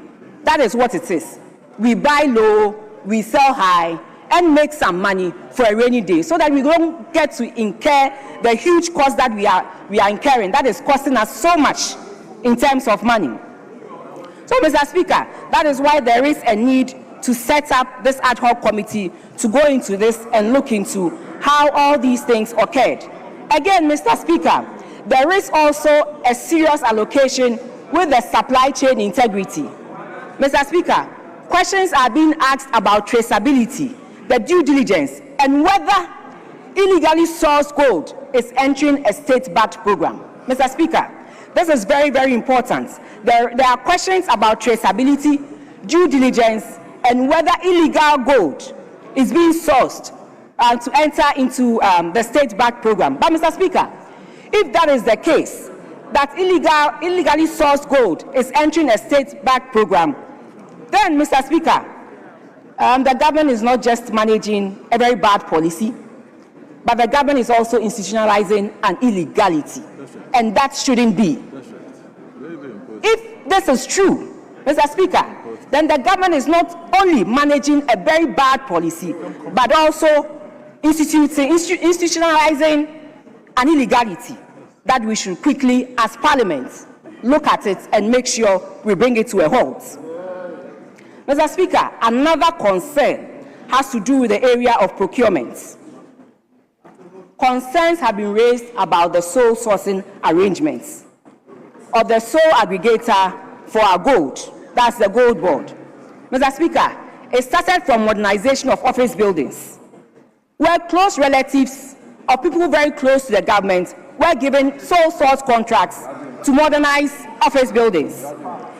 That is what it is. We buy low, we sell high, and make some money for a rainy day, so that we don't get to incur the huge cost that we are incurring. That is costing us so much in terms of money. So, Mr. Speaker, that is why there is a need to set up this ad hoc committee to go into this and look into how all these things occurred. Again, Mr. Speaker, there is also a serious allocation with the supply chain integrity. Mr. Speaker, questions are being asked about traceability, the due diligence, and whether illegally sourced gold is entering a state-backed program. Mr. Speaker, This is very, very important. There are questions about traceability, due diligence, and whether illegal gold is being sourced to enter into the state-backed program. But, Mr. Speaker, if that is the case, that illegally sourced gold is entering a state-backed program, then, Mr. Speaker, the government is not just managing a very bad policy, but the government is also institutionalizing an illegality, and that shouldn't be. If this is true, Mr. Speaker, then the government is not only managing a very bad policy, but also institutionalizing an illegality that we should quickly, as Parliament, look at it and make sure we bring it to a halt. Mr. Speaker, another concern has to do with the area of procurement. Concerns have been raised about the sole sourcing arrangements of the sole aggregator for our gold. That's the Gold Board. Mr. Speaker, it started from modernization of office buildings, where close relatives or people very close to the government were given sole source contracts to modernize office buildings.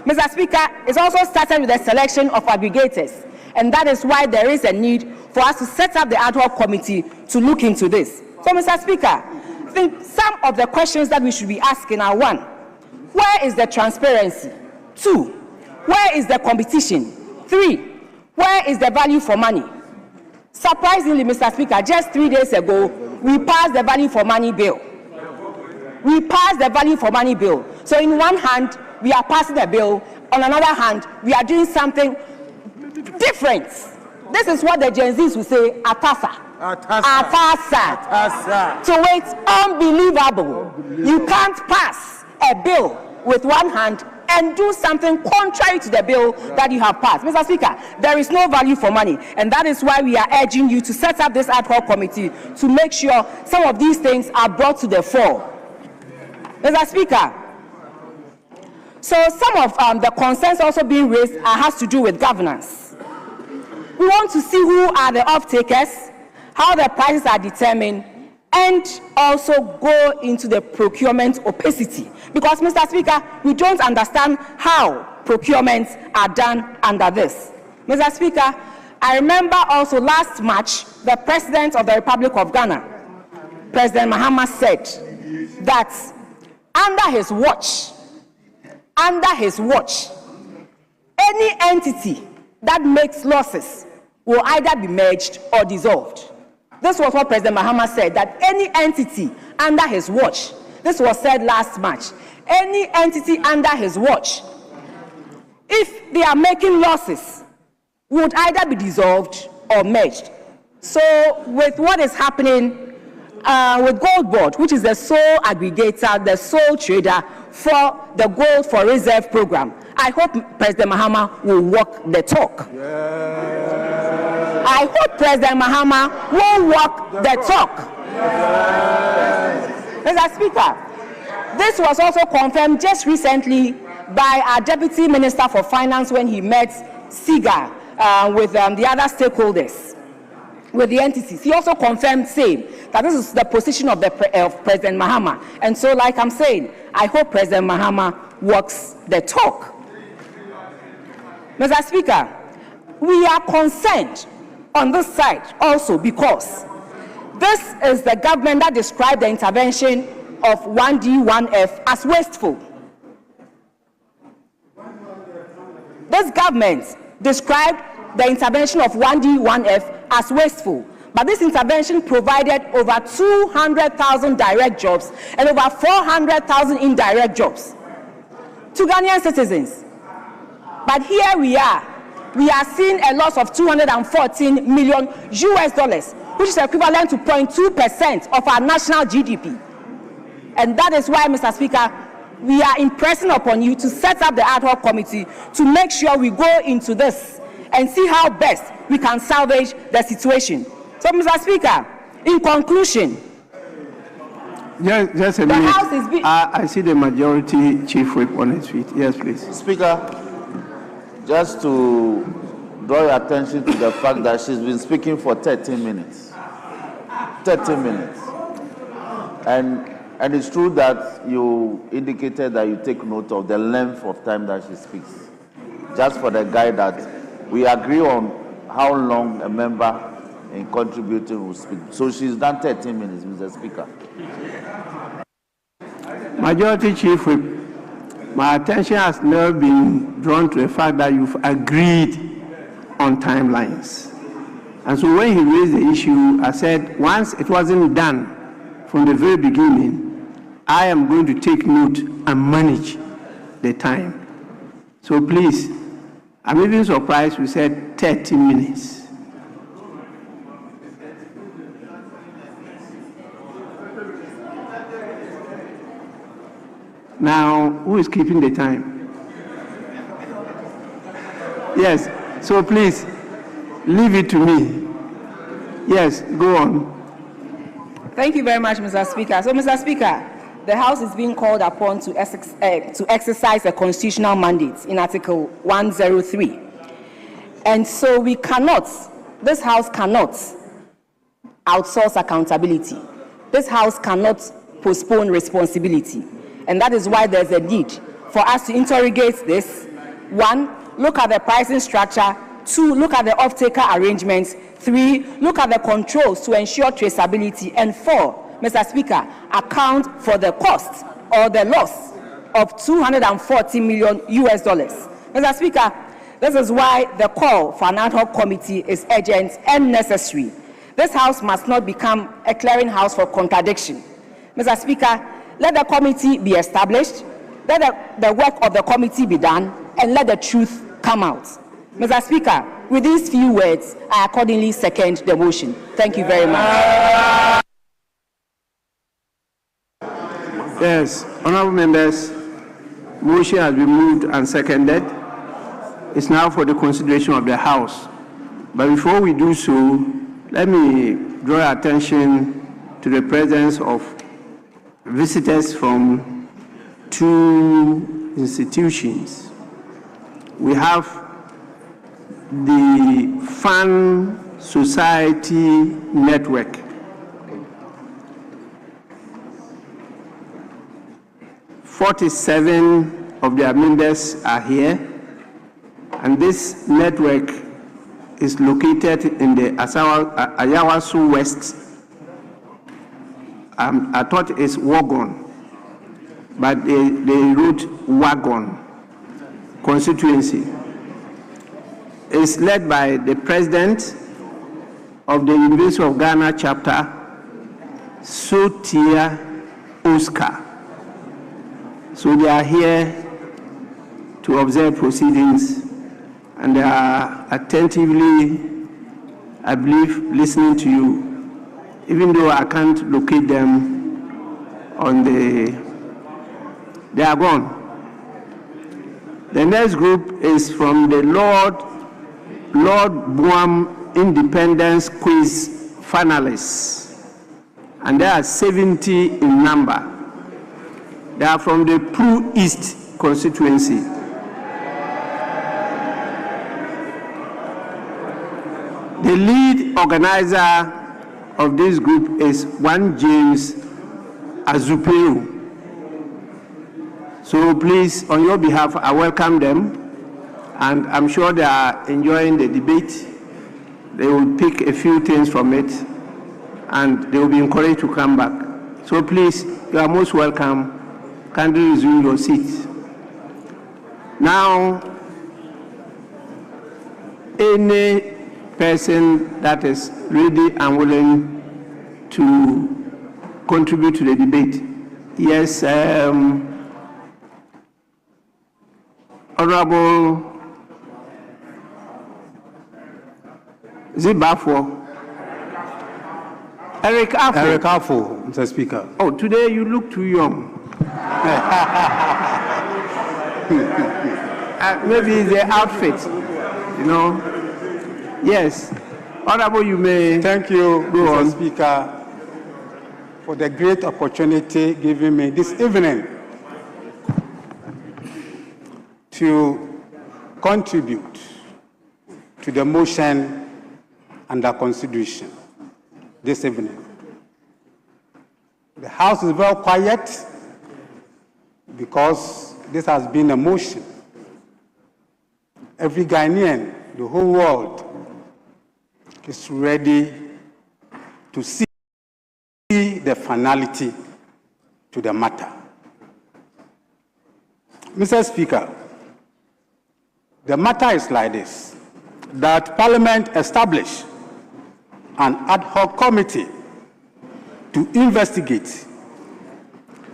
Mr. Speaker, it's also started with the selection of aggregators, and that is why there is a need for us to set up the ad hoc committee to look into this. So, Mr. Speaker, I think some of the questions that we should be asking are: 1, where is the transparency? 2, where is the competition? 3, where is the value for money? Surprisingly, Mr. Speaker, just 3 days ago, we passed the value for money bill. We passed the value for money bill. So in one hand, we are passing a bill. On another hand, we are doing something different. This is what the Gen Zs will say, atasa. Atasa. So it's unbelievable. You can't pass a bill with one hand and do something contrary to the bill that you have passed. Mr. Speaker, there is no value for money, and that is why we are urging you to set up this ad hoc committee to make sure some of these things are brought to the fore. Mr. Speaker, so some of the concerns also being raised has to do with governance. We want to see who are the off-takers, how the prices are determined, and also go into the procurement opacity. Because, Mr. Speaker, we don't understand how procurements are done under this. Mr. Speaker, I remember also last March, the President of the Republic of Ghana, President Mahama, said that under his watch, any entity that makes losses will either be merged or dissolved. This was what President Mahama said, that any entity under his watch, this was said last March, any entity under his watch, if they are making losses, would either be dissolved or merged. So with what is happening with Gold Board, which is the sole aggregator, the sole trader for the Gold for Reserve program, I hope President Mahama will walk the talk. I hope President Mahama will walk the talk. Mr. Speaker, this was also confirmed just recently by our Deputy Minister for Finance when he met SIGA with the other stakeholders, with the entities. He also confirmed saying that this is the position of President Mahama. And so, like I'm saying, I hope President Mahama walks the talk. Mr. Speaker, we are concerned on this side also because this is the government that described the intervention of 1D, 1F as wasteful. This government described the intervention of 1D, 1F as wasteful. But this intervention provided over 200,000 direct jobs and over 400,000 indirect jobs to Ghanaian citizens. But here we are seeing a loss of $214 million, which is equivalent to 0.2% of our national GDP. And that is why, Mr. Speaker, we are impressing upon you to set up the ad hoc committee to make sure we go into this and see how best we can salvage the situation. So, Mr. Speaker, in conclusion, just a minute. House is I see the majority chief whip on his feet. Yes, please. Speaker, just to draw your attention to the fact that she's been speaking for 13 minutes. 13 minutes. And And it's true that you indicated that you take note of the length of time that she speaks. Just for the guide that we agree on how long a member in contributing will speak. So she's done 13 minutes, Mr. Speaker. Majority Chief Whip, my attention has never been drawn to the fact that you've agreed on timelines. And so when he raised the issue, I said, once it wasn't done from the very beginning, I am going to take note and manage the time. So please, I'm even surprised we said 30 minutes. Now, who is keeping the time? Yes, so please, leave it to me. Yes, go on. Thank you very much, Mr. Speaker. So, Mr. Speaker, the House is being called upon to exercise a constitutional mandate in Article 103. And so we cannot, this House cannot outsource accountability. This House cannot postpone responsibility. And that is why there's a need for us to interrogate this. 1, look at the pricing structure. 2, look at the off-taker arrangements. 3, look at the controls to ensure traceability. And 4, Mr. Speaker, account for the cost or the loss of $240 million. Mr. Speaker, this is why the call for an ad hoc committee is urgent and necessary. This House must not become a clearinghouse for contradiction. Mr. Speaker, let the committee be established, let the work of the committee be done, and let the truth come out. Mr. Speaker, with these few words, I accordingly second the motion. Thank you very much. Yes, honorable members, motion has been moved and seconded. It's now for the consideration of the House. But before we do so, let me draw your attention to the presence of visitors from 2 institutions. We have the Fan Society Network. "47 of their members are here, and this network is located in the Ayawaso West. I thought it's Wagon, but they wrote Wagon constituency. It's led by the president of the University of Ghana chapter, Sotia Oscar. So they are here to observe proceedings, and they are attentively, I believe, listening to you, even though I can't locate them on they are gone. The next group is from the Lord Buam Independence Quiz finalists, and they are 70 in number. They are from the Pru East constituency. The lead organizer of this group is one James Azupeu. So please, on your behalf, I welcome them, and I'm sure they are enjoying the debate. They will pick a few things from it, and they will be encouraged to come back. So please, you are most welcome. Kindly resume your seats. Now, any person that is ready and willing to contribute to the debate. Yes, Honorable Zibafo. Eric Afo. Eric Afo, Mr. Speaker. Oh, today you look too young. Maybe it's the outfit, you know. Yes. Honorable, you may. Thank you, go Mr. on. Speaker, for the great opportunity given me this evening to contribute to the motion under consideration this evening. The House is very quiet because this has been a motion. Every Ghanaian, the whole world, is ready to see the finality to the matter. Mr. Speaker, the matter is like this, that Parliament establish an ad hoc committee to investigate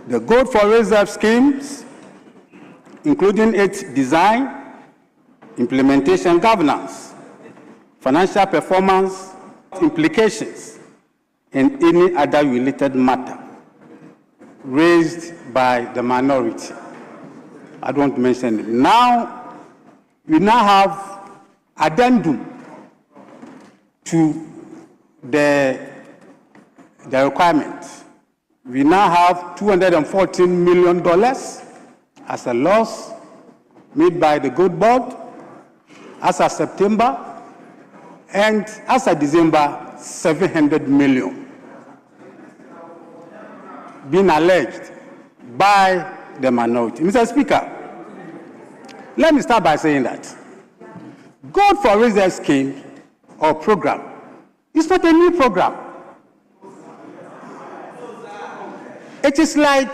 the Gold for Reserve schemes, including its design, implementation, governance, financial performance, implications, and any other related matter raised by the minority. I don't want to mention it. Now, we now have addendum to the requirement. We now have $214 million as a loss made by the Gold Board as of September, and as of December, 700 million being alleged by the minority. Mr. Speaker, let me start by saying that Gold for Reserve scheme or program is not a new program. It is like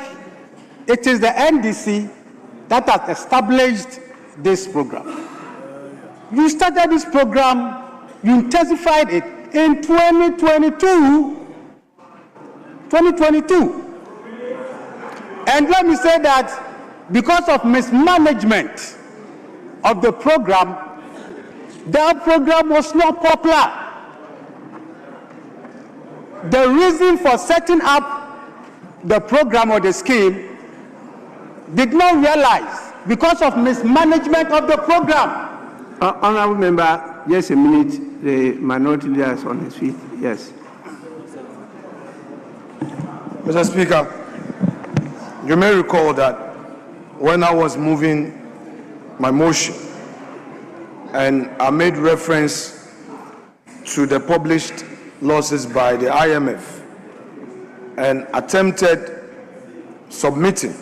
it is the NDC that has established this program. You started this program, you intensified it in 2022. And let me say that because of mismanagement of the program, that program was not popular. The reason for setting up the program or the scheme did not realize because of mismanagement of the program. Honorable member, just a minute. The minority leader is on his feet. Yes. Mr. Speaker, you may recall that when I was moving my motion and I made reference to the published losses by the IMF and attempted submitting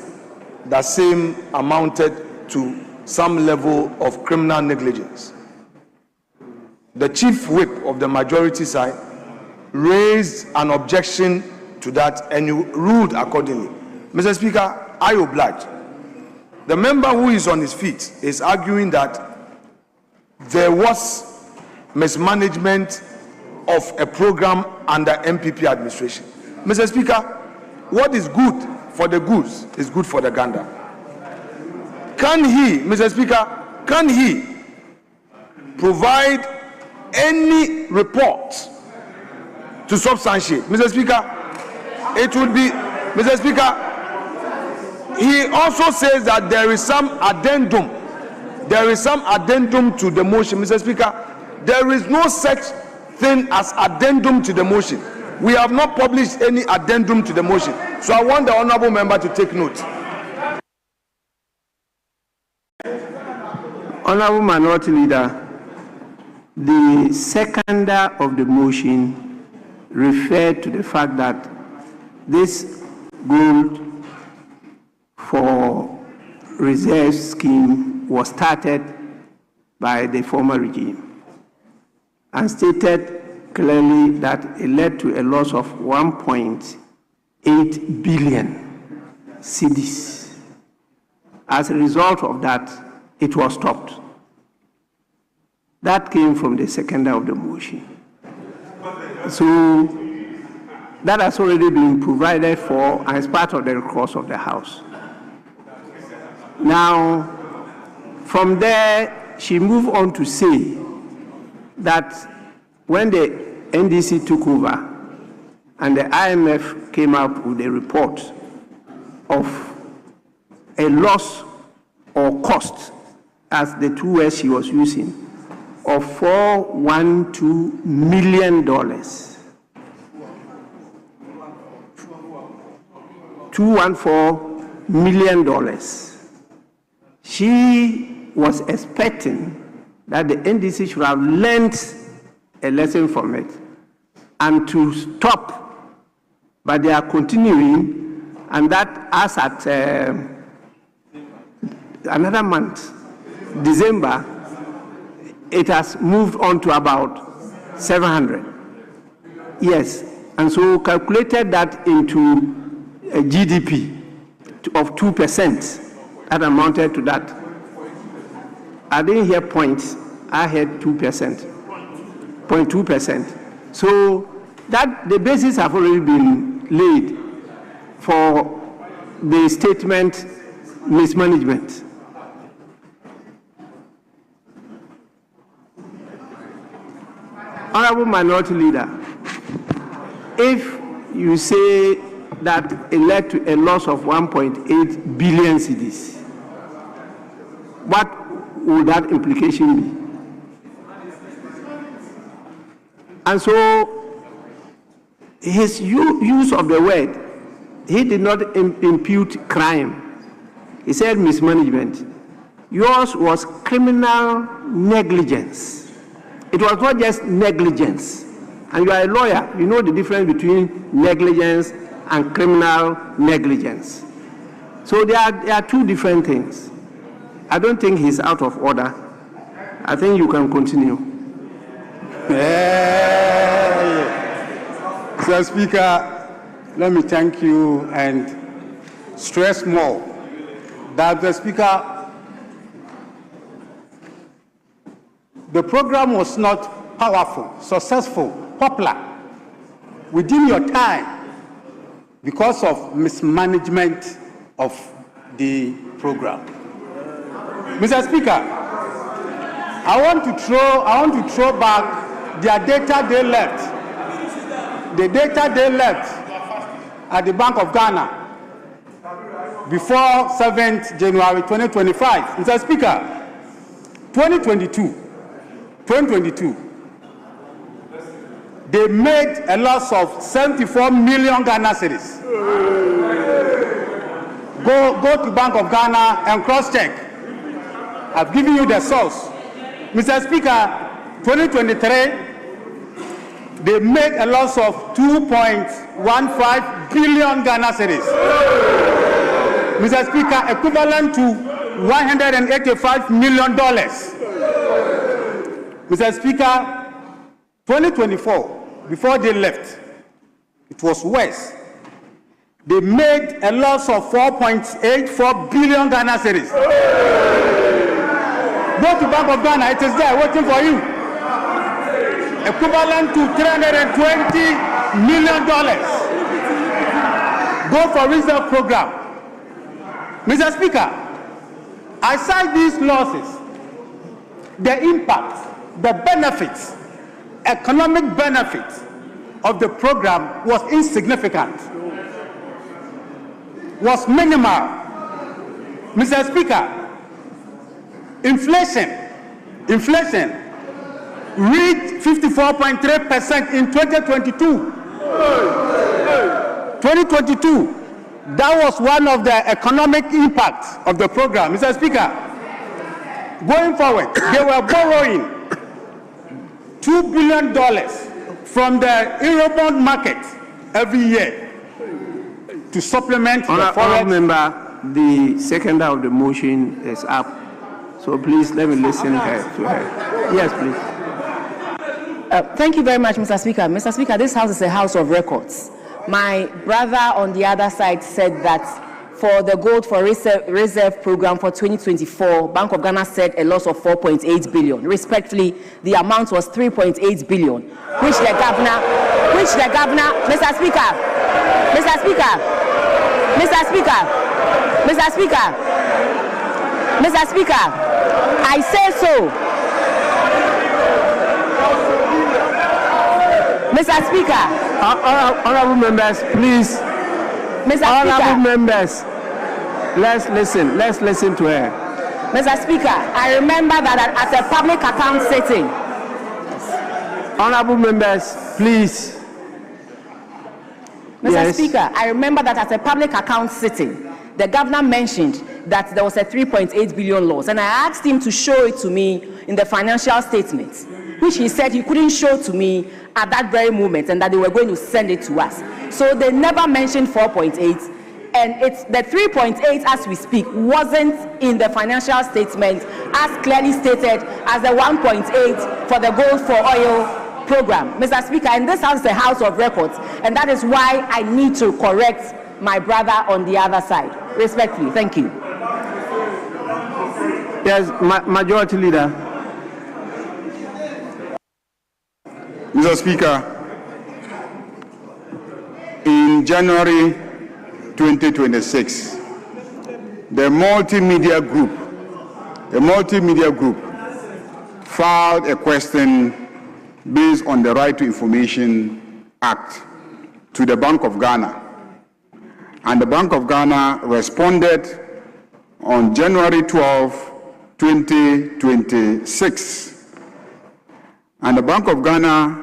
that same amounted to some level of criminal negligence, the chief whip of the majority side raised an objection to that and you ruled accordingly. Mr. Speaker, I oblige. The member who is on his feet is arguing that there was mismanagement of a program under MPP administration. Mr. Speaker, what is good for the goose is good for the gander. Can he, Mr. Speaker, can he provide any report to substantiate? Mr. Speaker, it would be, Mr. Speaker, he also says that there is some addendum. There is some addendum to the motion. Mr. Speaker, there is no such thing as addendum to the motion. We have not published any addendum to the motion. So I want the honorable member to take note. Honorable Minority Leader, the seconder of the motion referred to the fact that this gold for reserve scheme was started by the former regime and stated clearly that it led to a loss of 1.8 billion cedis. As a result of that, it was stopped. That came from the seconder of the motion. So that has already been provided for as part of the recourse of the House. Now, from there, she moved on to say that when the NDC took over and the IMF came up with a report of a loss or cost, as the two words she was using, of $412 million. $214 million. She was expecting that the NDC should have learned a lesson from it and to stop but they are continuing, and that as at another month, December, it has moved on to about 700. Yes, and so calculated that into a GDP of 2%, that amounted to that. I didn't hear points, I heard 2%, 0.2%. So that the basis have already been laid for the statement mismanagement. Honorable Minority Leader, if you say that it led to a loss of 1.8 billion cedis, what would that implication be? And so his use of the word, he did not impute crime. He said mismanagement. Yours was criminal negligence. It was not just negligence. And you are a lawyer, you know the difference between negligence and criminal negligence. So there are two different things. I don't think he's out of order. I think you can continue. Mr. Speaker, let me thank you and stress more that the Speaker, the program was not powerful, successful, popular within your time because of mismanagement of the program. Mr. Speaker, I want to throw back their data they left. The data they left at the Bank of Ghana before 7th January 2025. Mr. Speaker, 2022, they made a loss of 74 million Ghana cedis. Go to Bank of Ghana and cross-check. I've given you the source. Mr. Speaker, 2023, they made a loss of 2.15 billion Ghana cedis. Mr. Speaker, equivalent to $185 million. Mr. Speaker, 2024, before they left, it was worse. They made a loss of 4.84 billion Ghana cedis. Go to Bank of Ghana, it is there waiting for you. Equivalent to $320 million. Go for reserve program. Mr. Speaker, aside these losses, the impact, the benefits, economic benefits of the program was insignificant, was minimal. Mr. Speaker, inflation reached 54.3% in 2022. 2022, that was one of the economic impacts of the program. Mr. Speaker, going forward, they were borrowing $2 billion from the Eurobond market every year to supplement the forex. Honourable member, the seconder of the motion is up. So please let me listen to her. Yes, please. Thank you very much, Mr. Speaker. Mr. Speaker, this house is a house of records. My brother on the other side said that for the Gold for Reserve program for 2024, Bank of Ghana said a loss of 4.8 billion. Respectfully, the amount was 3.8 billion, which the governor, Mr. Speaker, I say so. Mr. Speaker. Honourable members, please. Mr. Honourable Speaker. members, let's listen to her. Mr. Speaker, I remember that at a public account sitting. Honourable members, please. Mr. Yes. Speaker, I remember that at a public account sitting, the governor mentioned that there was a 3.8 billion loss, and I asked him to show it to me in the financial statements. which he said he couldn't show to me at that very moment, and that they were going to send it to us. So they never mentioned 4.8. And it's the 3.8 as we speak wasn't in the financial statement as clearly stated as the 1.8 for the Gold for Oil program. Mr. Speaker, and this house is a house of records, and that is why I need to correct my brother on the other side. Respectfully, thank you. Yes, Majority Leader. Mr. Speaker, in January 2026, the multimedia group filed a question based on the Right to Information Act to the Bank of Ghana. And the Bank of Ghana responded on January 12, 2026. And the Bank of Ghana,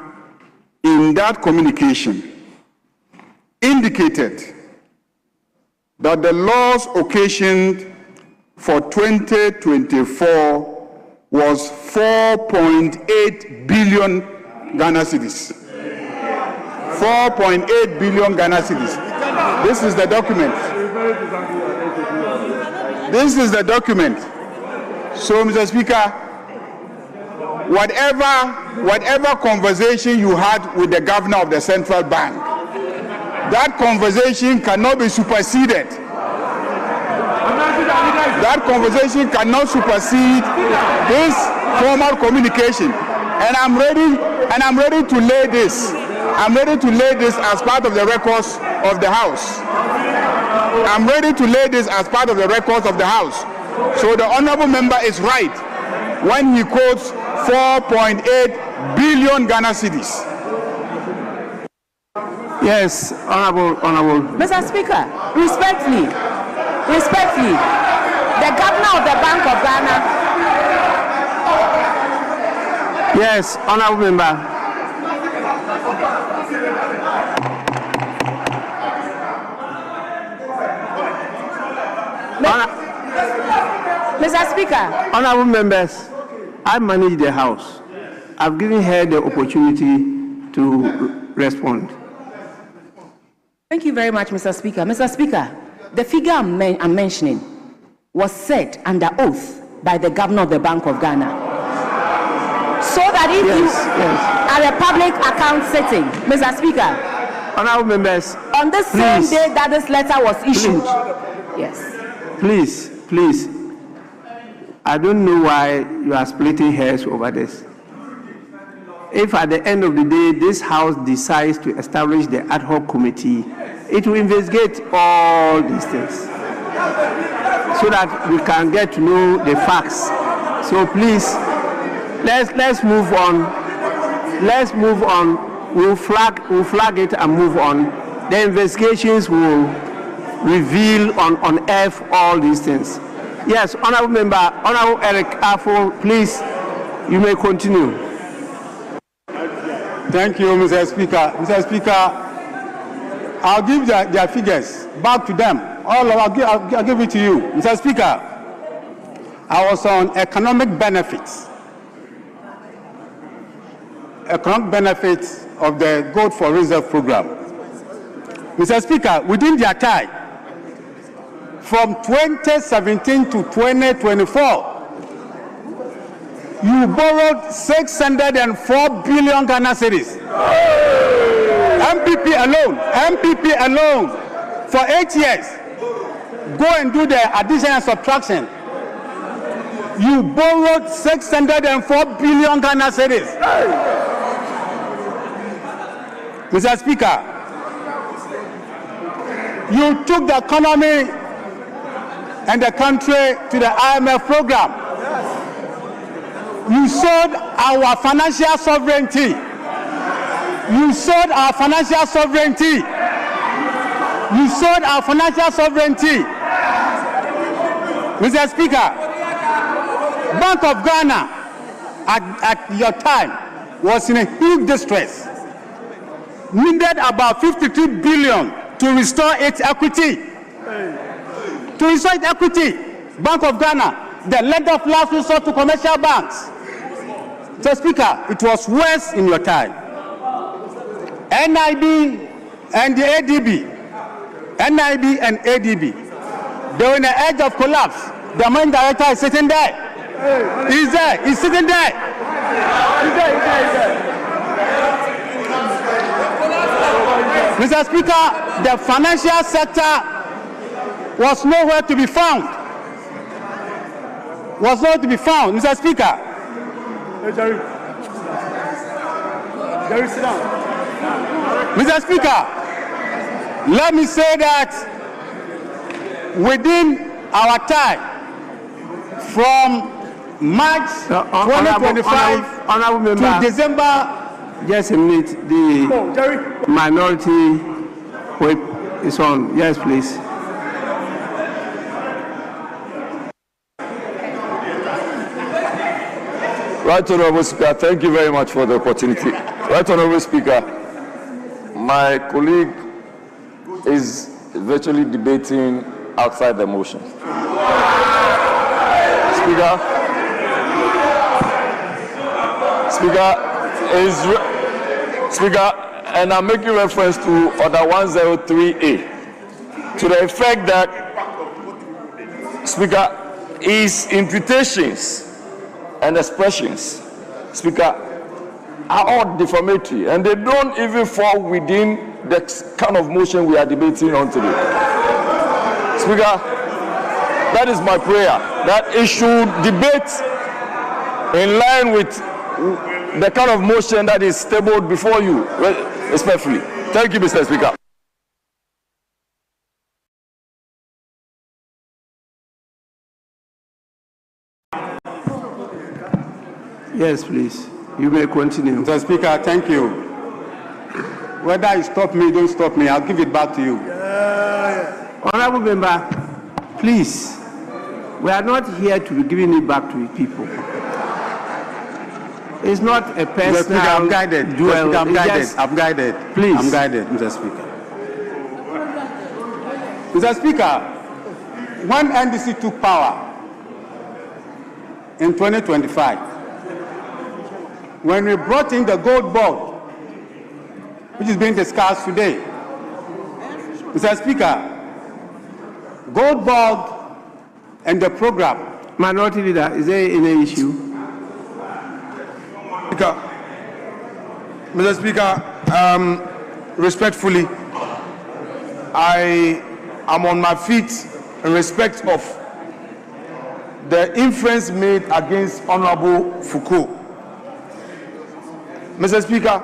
in that communication, indicated that the loss occasioned for 2024 was 4.8 billion Ghana cedis. 4.8 billion Ghana cedis. This is the document. This is the document. So, Mr. Speaker, whatever conversation you had with the governor of the central bank, that conversation cannot be superseded. That conversation cannot supersede this formal communication. And I'm ready to lay this. I'm ready to lay this as part of the records of the House. I'm ready to lay this as part of the records of the House. So the honorable member is right when he quotes 4.8 billion Ghana cedis. Yes, honorable. Mr. Speaker, respectfully, the governor of the Bank of Ghana. Yes, honorable member. Mr. Speaker. Honorable members, I manage the House. I've given her the opportunity to respond. Thank you very much, Mr. Speaker. Mr. Speaker, the figure I'm mentioning was said under oath by the governor of the Bank of Ghana. So that if you are a public account setting, Mr. Speaker, honorable members, on the same day that this letter was issued. Yes. Please. I don't know why you are splitting hairs over this. If at the end of the day this House decides to establish the ad hoc committee, it will investigate all these things so that we can get to know the facts. So please, let's move on. Let's move on. We'll flag it and move on. The investigations will reveal, unearth all these things. Yes, honorable member, honorable Eric Afo, please, you may continue. Thank you, Mr. Speaker. Mr. Speaker, I'll give their figures back to them. I'll give it to you. Mr. Speaker, I was on economic benefits. Economic benefits of the Gold for Reserve program. Mr. Speaker, within their time, from 2017 to 2024, you borrowed 604 billion Ghana cedis. MPP alone, for 8 years. Go and do the addition and subtraction. You borrowed 604 billion Ghana cedis. Mr. Speaker, you took the economy and the country to the IMF program. You sold our financial sovereignty. Mr. Speaker, Bank of Ghana at your time was in a huge distress. Needed about 53 billion to restore its equity. Bank of Ghana, the lender of last resort to commercial banks. Mr. Speaker, it was worse in your time. NIB and the ADB, NIB and ADB, they were on the edge of collapse. The main director is sitting there. He's there. He's sitting there. He's there. Mr. Speaker, the financial sector was nowhere to be found. Was nowhere to be found, Mr. Speaker. Hey, Jerry. Jerry, sit down. Mr. Speaker, let me say that within our time, from March 2025 to December. Just a minute. The minority whip is on. Yes, please. Right Honourable Speaker, thank you very much for the opportunity. Right Honourable Speaker, my colleague is virtually debating outside the motion. Speaker, and I'm making reference to Order 103A to the effect that, Speaker, his imputations and expressions, Speaker, are all defamatory, and they don't even fall within the kind of motion we are debating on today. Speaker, that is my prayer, that it should debate in line with the kind of motion that is tabled before you, respectfully. Thank you, Mr. Speaker. Yes, please. You may continue. Mr. Speaker, thank you. Whether you stop me, don't stop me, I'll give it back to you. Honorable member, please, we are not here to be giving it back to the people. It's not a personal Mr. Speaker, I'm guided. duel. I'm guided. I'm guided. Please. I'm guided, Mr. Speaker. Mr. Speaker, when NDC took power in 2025, when we brought in the gold board, which is being discussed today, Mr. Speaker, gold board and the program. Minority Leader, is there any issue? Mr. Speaker, respectfully, I am on my feet in respect of the inference made against Honorable Foucault. Mr. Speaker,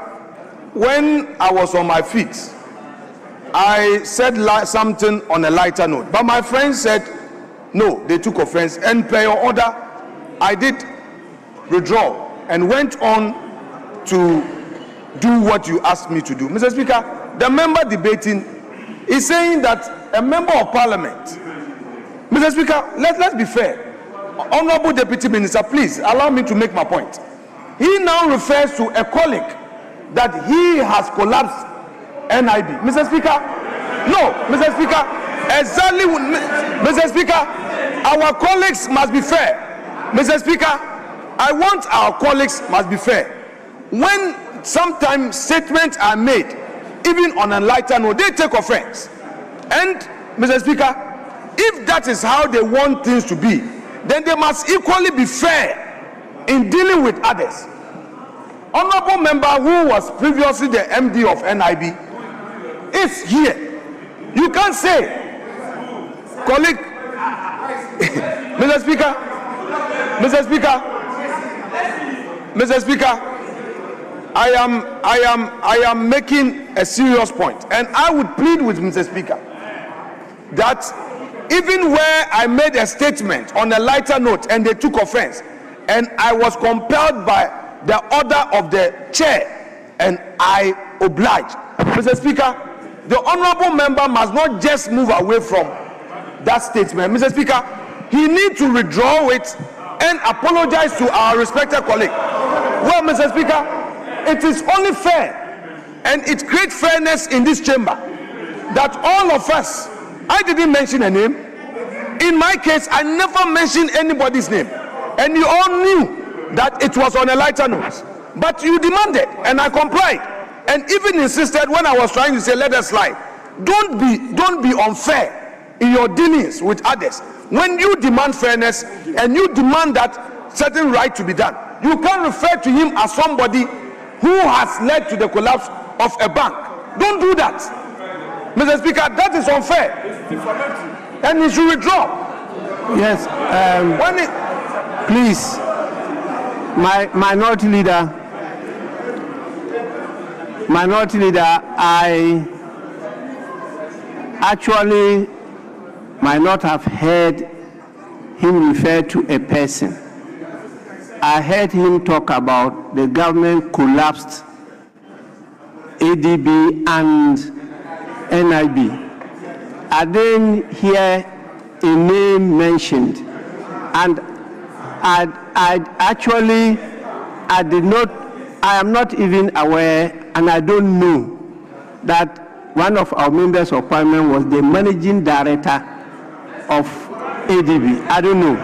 when I was on my feet, I said something on a lighter note, but my friend said, no, they took offense, and per your order, I did withdraw and went on to do what you asked me to do. Mr. Speaker, the member debating is saying that a member of Parliament, Mr. Speaker, let's be fair. Honorable Deputy Minister, please allow me to make my point. He now refers to a colleague that he has collapsed NIB. Mr. Speaker, no, Mr. Speaker, exactly, Mr. Speaker, our colleagues must be fair. Mr. Speaker, I want our colleagues must be fair. When sometimes statements are made, even on a lighter note, they take offense. And, Mr. Speaker, if that is how they want things to be, then they must equally be fair in dealing with others. Honorable member who was previously the MD of NIB is here. You can't say, colleague, Mr. Speaker, I am making a serious point, and I would plead with Mr. Speaker that even where I made a statement on a lighter note and they took offense, and I was compelled by the order of the chair and I obliged, Mr. Speaker, the honorable member must not just move away from that statement. Mr. Speaker, he needs to withdraw it and apologize to our respected colleague. Well, Mr. Speaker, it is only fair, and it creates fairness in this chamber, that all of us, I didn't mention a name. In my case, I never mentioned anybody's name. And you all knew that it was on a lighter note. But you demanded, and I complied, and even insisted when I was trying to say let us slide. Don't be unfair in your dealings with others. When you demand fairness and you demand that certain right to be done, you can't refer to him as somebody who has led to the collapse of a bank. Don't do that, Mr. Speaker. That is unfair, and he should withdraw. Yes. Please, my minority leader, I actually might not have heard him refer to a person. I heard him talk about the government collapsed ADB and NIB. I didn't hear a name mentioned, and I am not even aware, and I don't know that one of our members of Parliament was the managing director of ADB. I don't know.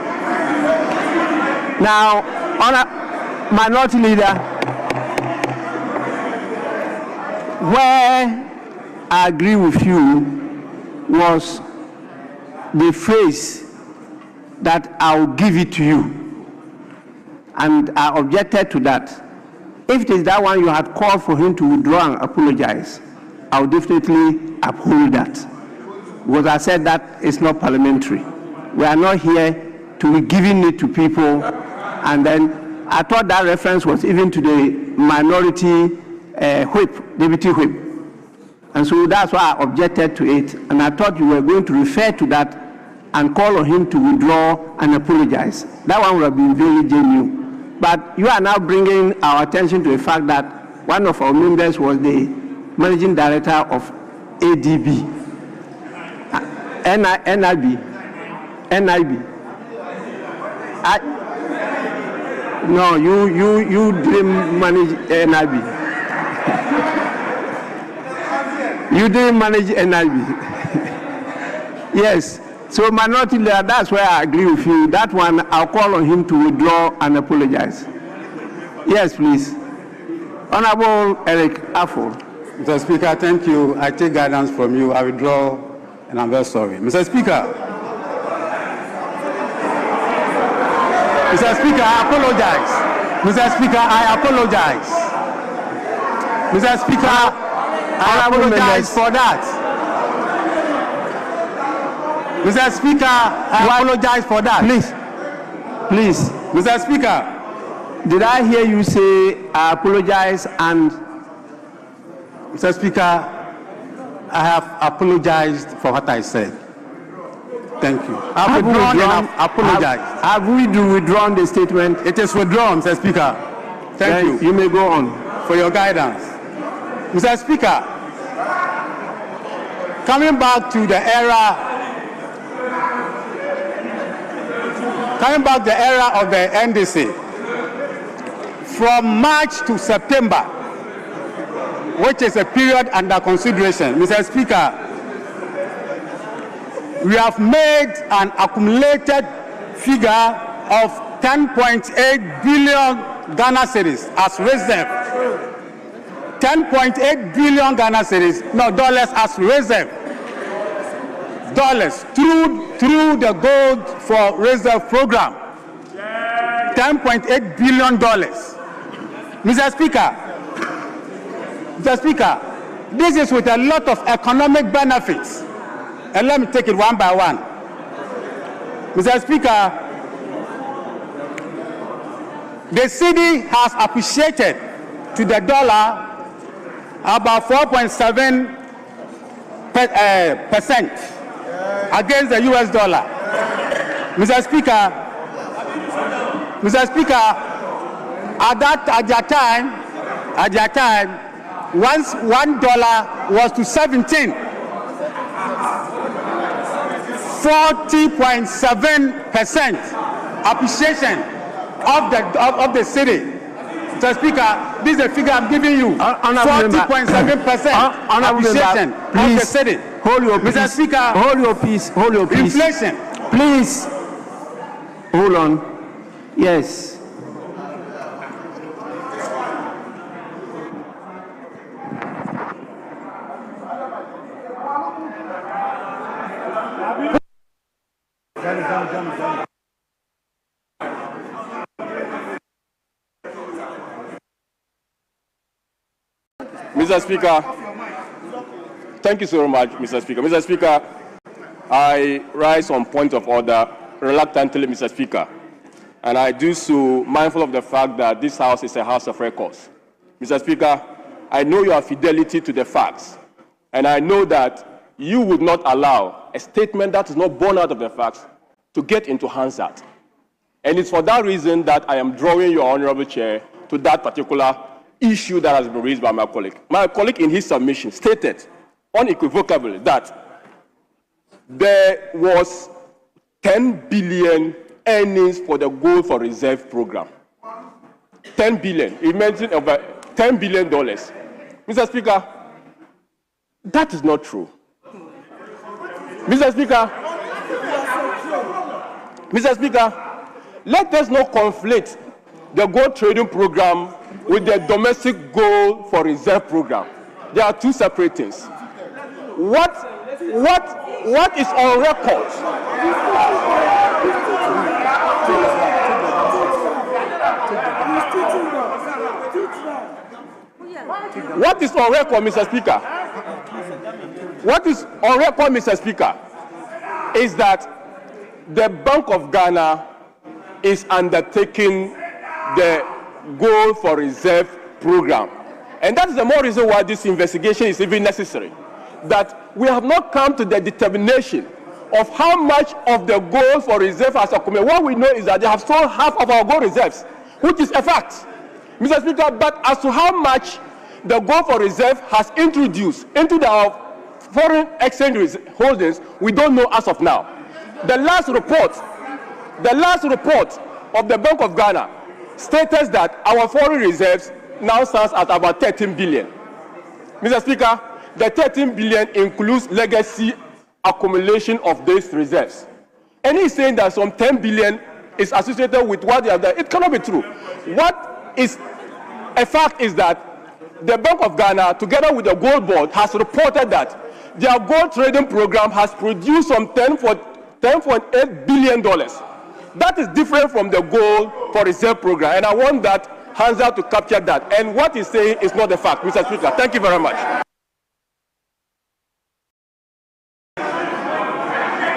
Now, minority leader, where I agree with you was the phrase that I'll give it to you, and I objected to that. If it is that one you had called for him to withdraw and apologize, I'll definitely uphold that, because I said that it's not parliamentary. We are not here to be giving it to people, and then I thought that reference was even to the minority whip, deputy whip. And so that's why I objected to it, and I thought you were going to refer to that and call on him to withdraw and apologize. That one would have been very genuine. But you are now bringing our attention to the fact that one of our members was the managing director of ADB, NIB. No, you didn't manage NIB. You didn't manage NIB. Yes. So minority leader, that's where I agree with you. That one, I'll call on him to withdraw and apologize. Yes, please. Honorable Eric Affle. Mr. Speaker, thank you. I take guidance from you. I withdraw, and I'm very sorry. Mr. Speaker, I apologize. Mr. Speaker, I apologize. Mr. Speaker, I apologize for that. Mr. Speaker, I apologize for that. Please. Mr. Speaker, did I hear you say I apologize and... Mr. Speaker, I have apologized for what I said. Thank you. I've withdrawn and I've apologized. Have we withdrawn the statement? It is withdrawn, Mr. Speaker. Thank you. You may go on. For your guidance. Mr. Speaker, coming back to the era of the NDC, from March to September, which is a period under consideration, Mr. Speaker, we have made an accumulated figure of 10.8 billion Ghana cedis as reserve. 10.8 billion Ghana cedis, no, dollars as reserve. Dollars through the Gold for Reserve program. $10.8 billion. Mr. Speaker, this is with a lot of economic benefits. And let me take it one by one. Mr. Speaker, the cedi has appreciated to the dollar about 4.7% against the US dollar. Mr. Speaker, at that time, once $1 was to 17, 40.7% appreciation of the cedi. Mr. Speaker, this is a figure I'm giving you. 40.7% appreciation of the cedi. Hold your peace. Mr. Speaker, hold your peace. Hold your peace. Inflation. Please. Hold on. Yes. Mr. Speaker, thank you so much, Mr. Speaker. Mr. Speaker, I rise on point of order reluctantly, Mr. Speaker, and I do so mindful of the fact that this House is a House of records. Mr. Speaker, I know your fidelity to the facts, and I know that you would not allow a statement that is not born out of the facts to get into Hansard. And it's for that reason that I am drawing your Honorable Chair to that particular issue that has been raised by my colleague. My colleague in his submission stated unequivocally that there was 10 billion earnings for the Gold for Reserve program. 10 billion. He mentioned over $10 billion. Mr. Speaker, that is not true. Mr. Speaker, let us not conflate the gold trading program with the domestic Gold for Reserve program. There are two separate things. What is on record? What is on record, Mr. Speaker? What is on record, Mr. Speaker, is that the Bank of Ghana is undertaking the Gold for Reserve program. And that is the more reason why this investigation is even necessary. That we have not come to the determination of how much of the Gold for Reserve has accumulated. What we know is that they have sold half of our gold reserves, which is a fact, Mr. Speaker. But as to how much the Gold for Reserve has introduced into our foreign exchange holdings, we don't know as of now. The last report of the Bank of Ghana states that our foreign reserves now stands at about 13 billion. Mr. Speaker, the 13 billion includes legacy accumulation of these reserves. And he's saying that some 10 billion is associated with what they have done. It cannot be true. What is a fact is that the Bank of Ghana, together with the Gold Board, has reported that their gold trading program has produced some $10.8 billion. That is different from the Gold for Reserve program, and I want that Hansa to capture that. And what he's saying is not a fact, Mr. Speaker. Thank you very much.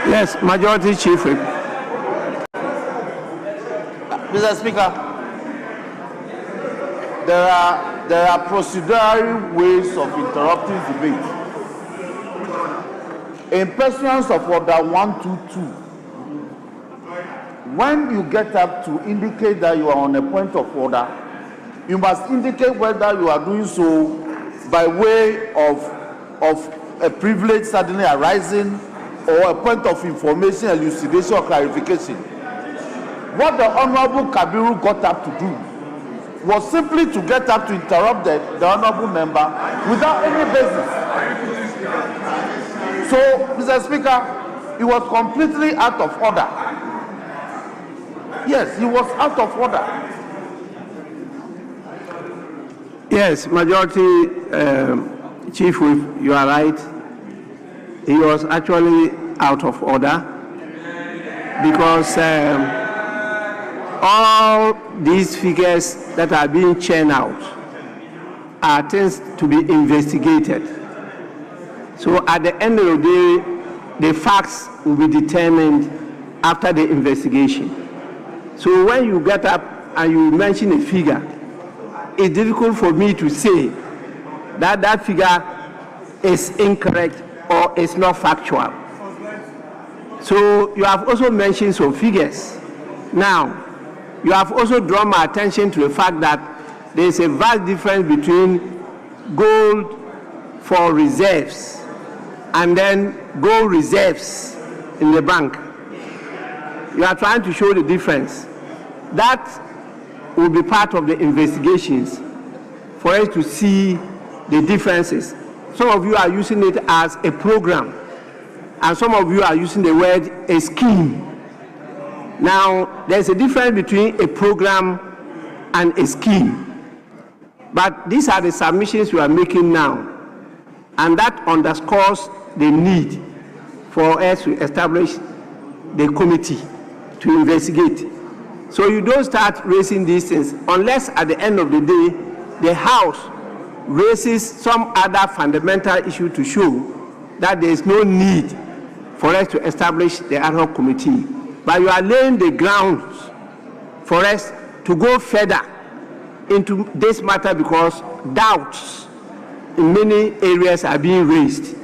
Yes, Majority Chief Whip. Mr. Speaker, there are procedural ways of interrupting debate. In pursuance of Order 122, when you get up to indicate that you are on a point of order, you must indicate whether you are doing so by way of a privilege suddenly arising or a point of information, elucidation, or clarification. What the Honorable Kabiru got up to do was simply to get up to interrupt the Honorable member without any basis. So, Mr. Speaker, he was completely out of order. Yes, he was out of order. Yes, Majority Chief Whip, you are right. He was actually out of order because all these figures that are being churned out are things to be investigated. So at the end of the day, the facts will be determined after the investigation. So when you get up and you mention a figure, it's difficult for me to say that that figure is incorrect or is not factual. So you have also mentioned some figures. Now, you have also drawn my attention to the fact that there is a vast difference between gold for reserves and then gold reserves in the bank. You are trying to show the difference. That will be part of the investigations for us to see the differences. Some of you are using it as a program, and some of you are using the word a scheme. Now, there's a difference between a program and a scheme. But these are the submissions we are making now, and that underscores the need for us to establish the committee to investigate. So you don't start raising these things unless at the end of the day, the House raises some other fundamental issue to show that there is no need for us to establish the ad hoc committee. But you are laying the grounds for us to go further into this matter because doubts in many areas are being raised,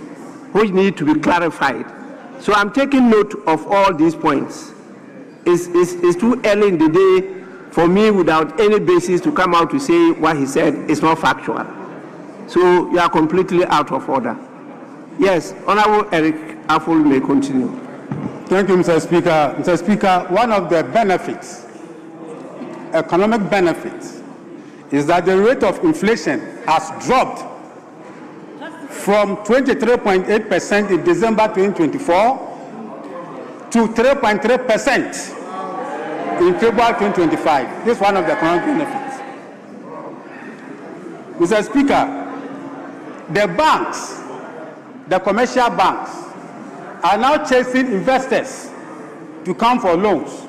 which need to be clarified. So I'm taking note of all these points. It's too early in the day for me without any basis to come out to say what he said is not factual. So you are completely out of order. Yes, Honorable Eric Afful may continue. Thank you, Mr. Speaker. Mr. Speaker, one of the benefits, economic benefits, is that the rate of inflation has dropped from 23.8% in December 2024 to 3.3% in February 2025. This is one of the economic benefits. Mr. Speaker, the banks, the commercial banks, are now chasing investors to come for loans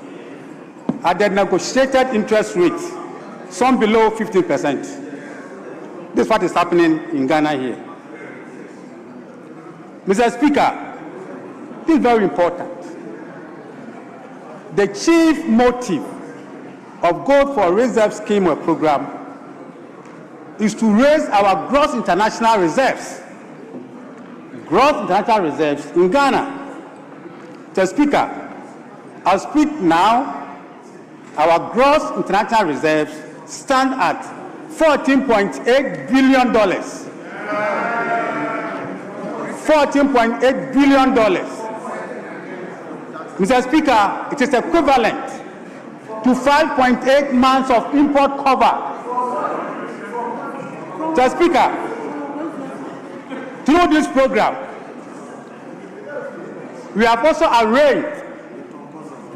at the negotiated interest rate, some below 15%. This is what is happening in Ghana here. Mr. Speaker, this is very important. The chief motive of Gold for Reserve scheme or program is to raise our gross international reserves. Gross international reserves in Ghana. Mr. Speaker, as I speak now, our gross international reserves stand at $14.8 billion. $14.8 billion. Mr. Speaker, it is equivalent to 5.8 months of import cover. Mr. Speaker, through this program, we have also arranged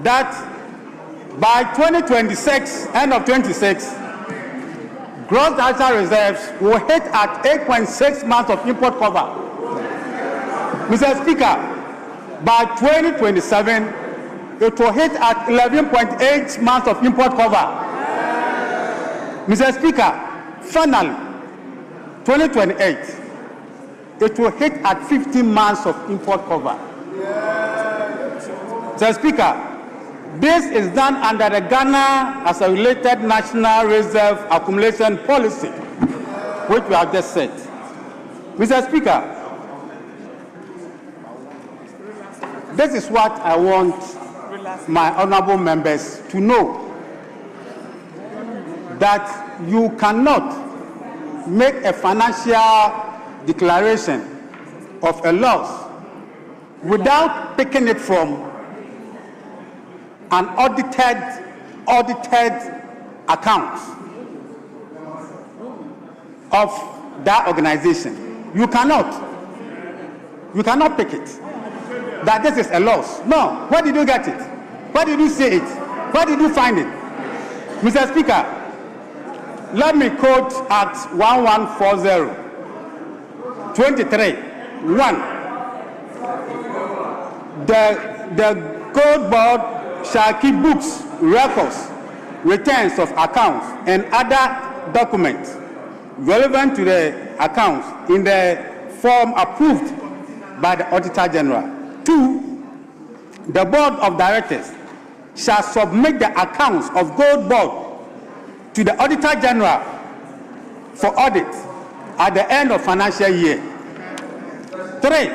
that by 2026, end of 26, gross national reserves will hit at 8.6 months of import cover. Mr. Speaker, by 2027, it will hit at 11.8 months of import cover. Mr. Speaker, finally, 2028, it will hit at 15 months of import cover. Mr. Speaker, this is done under the Ghana as a related national reserve accumulation policy, which we have just said. Mr. Speaker, this is what I want my honorable members to know, that you cannot make a financial declaration of a loss without picking it from an audited account of that organization. You cannot pick it that this is a loss. No. Where did you get it? Where did you see it? Where did you find it? Mr. Speaker, let me quote Act 1140, 23:1. The Gold Board shall keep books, records, returns of accounts, and other documents relevant to the accounts in the form approved by the Auditor General. 2, the Board of Directors shall submit the accounts of Gold Board to the Auditor General for audit at the end of financial year. 3,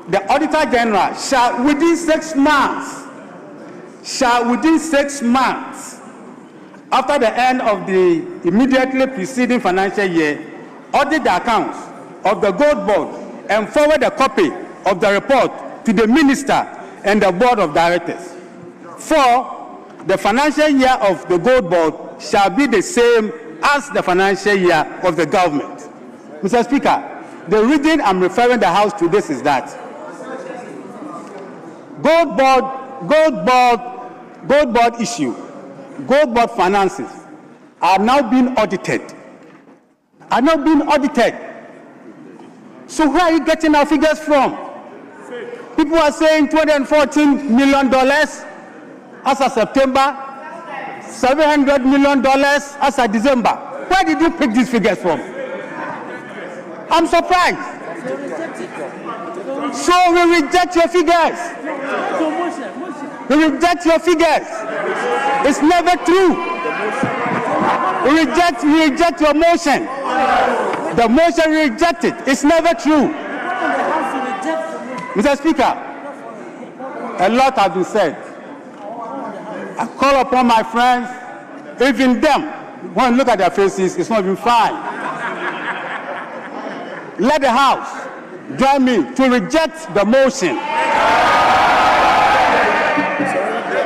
the Auditor General shall within 6 months after the end of the immediately preceding financial year, audit the accounts of the Gold Board and forward a copy of the report to the Minister and the Board of Directors. 4, the financial year of the Gold Board shall be the same as the financial year of the government. Mr. Speaker, the reason I'm referring the House to this is that Gold Board issue, Gold Board finances are now being audited. So where are you getting our figures from? People are saying $214 million as of September, $700 million as of December. Where did you pick these figures from? I'm surprised. So we reject your figures. We reject your figures. It's never true. We reject your motion. The motion we reject it. It's never true. Mr. Speaker, a lot has been said. I call upon my friends, even them, when I look at their faces, it's not even fine. Let the House join me to reject the motion.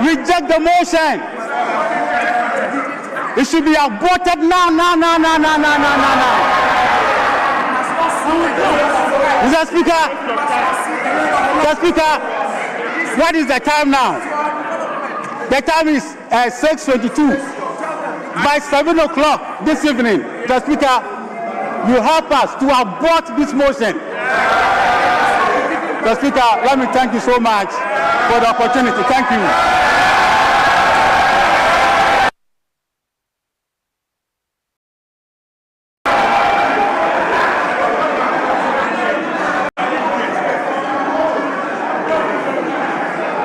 Reject the motion. It should be aborted now. Mr. Speaker, what is the time now? The time is 6:22. By 7 o'clock this evening, Mr. Speaker, you help us to abort this motion. Mr. Speaker, let me thank you so much for the opportunity. Thank you.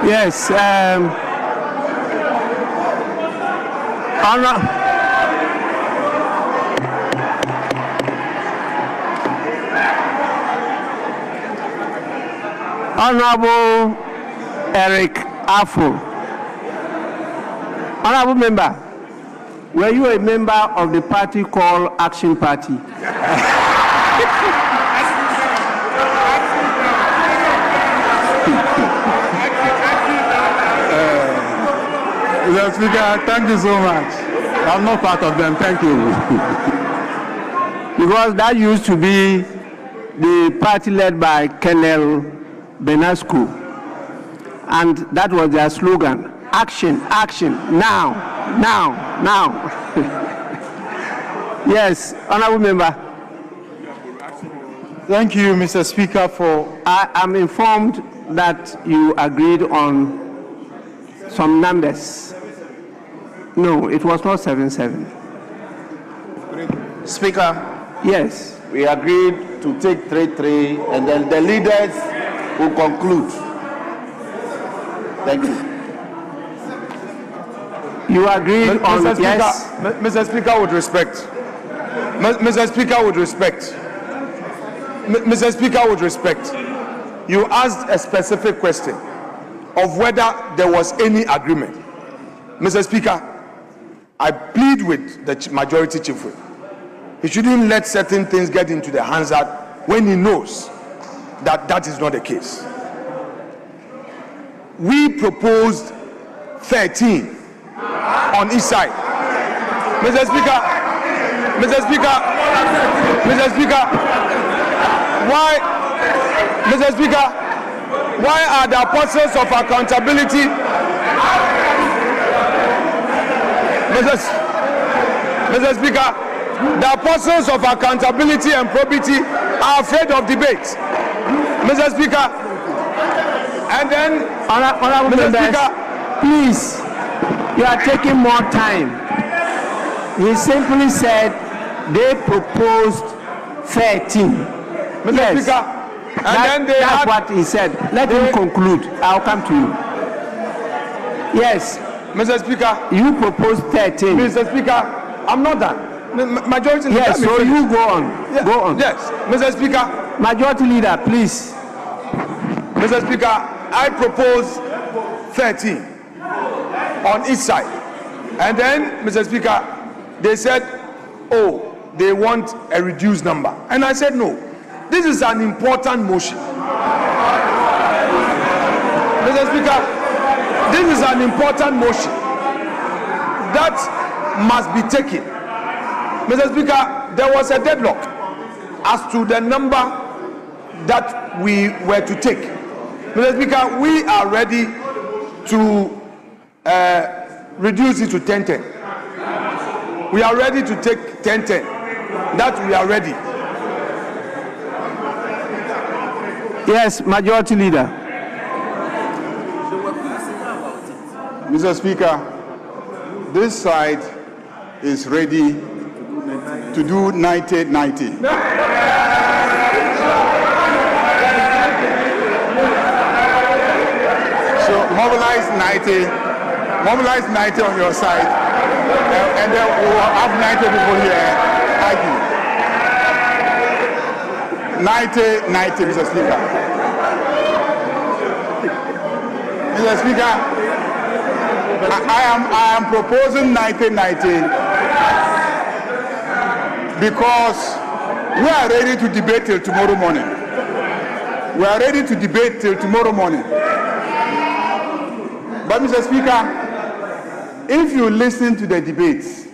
Yes, Honorable Eric Afo. Honorable member, were you a member of the party called Action Party? Mr. Speaker, thank you so much. I'm not part of them. Thank you. Because that used to be the party led by Colonel Benasco, and that was their slogan: action, action, now. Yes, honorable member. Thank you, Mr. Speaker, for... I am informed that you agreed on some numbers. No, it was not 7-7. Speaker, Yes. we agreed to take 3-3, and then the leaders will conclude. Thank you. You agreed on Mr. Speaker, yes. Mr. Speaker, with respect. Mr. Speaker, with respect. Mr. Speaker, with respect. You asked a specific question of whether there was any agreement. Mr. Speaker, I plead with the majority chief whip. He shouldn't let certain things get into the hands out when he knows that that is not the case. We proposed 13 on each side. Mr. Speaker, why are the apostles of accountability, Mr. Speaker, the apostles of accountability and probity are afraid of debate, Mr. Speaker, and then Honorable Mr. members, Speaker, please, you are taking more time. He simply said they proposed 13. Mr. Yes. Speaker, and then they that's had, what he said. Let him conclude. I'll come to you. Yes, Mr. Speaker, you proposed 13. Mr. Speaker, I'm not done. Majority leader, Yes, so you go on. Yeah. Go on. Yes, Mr. Speaker, Majority leader, please. Mr. Speaker, I propose 13 on each side. And then, Mr. Speaker, they said, oh, they want a reduced number. And I said, no, this is an important motion. Mr. Speaker, this is an important motion that must be taken. Mr. Speaker, there was a deadlock as to the number that we were to take. Mr. Speaker, we are ready to reduce it to 10-10. We are ready to take 10-10. That we are ready. Yes, majority leader. Mr. Speaker, this side is ready to do 90-90. So mobilize 90 on your side, and then we will have 90 people here argue. 90, Mr. Speaker. Mr. Speaker, I am proposing 90-90 because we are ready to debate till tomorrow morning. We are ready to debate till tomorrow morning. But Mr. Speaker, if you listen to the debates,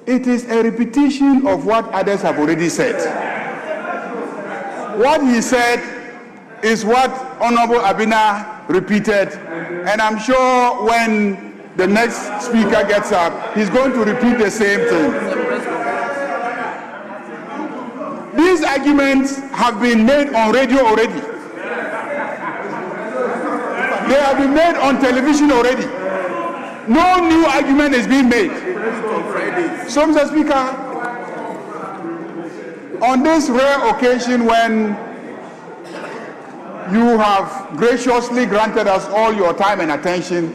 it is a repetition of what others have already said. What he said is what Honorable Abina repeated, and I'm sure when the next speaker gets up, he's going to repeat the same thing. These arguments have been made on radio already. They have been made on television already. No new argument is being made. So, Mr. Speaker, on this rare occasion when you have graciously granted us all your time and attention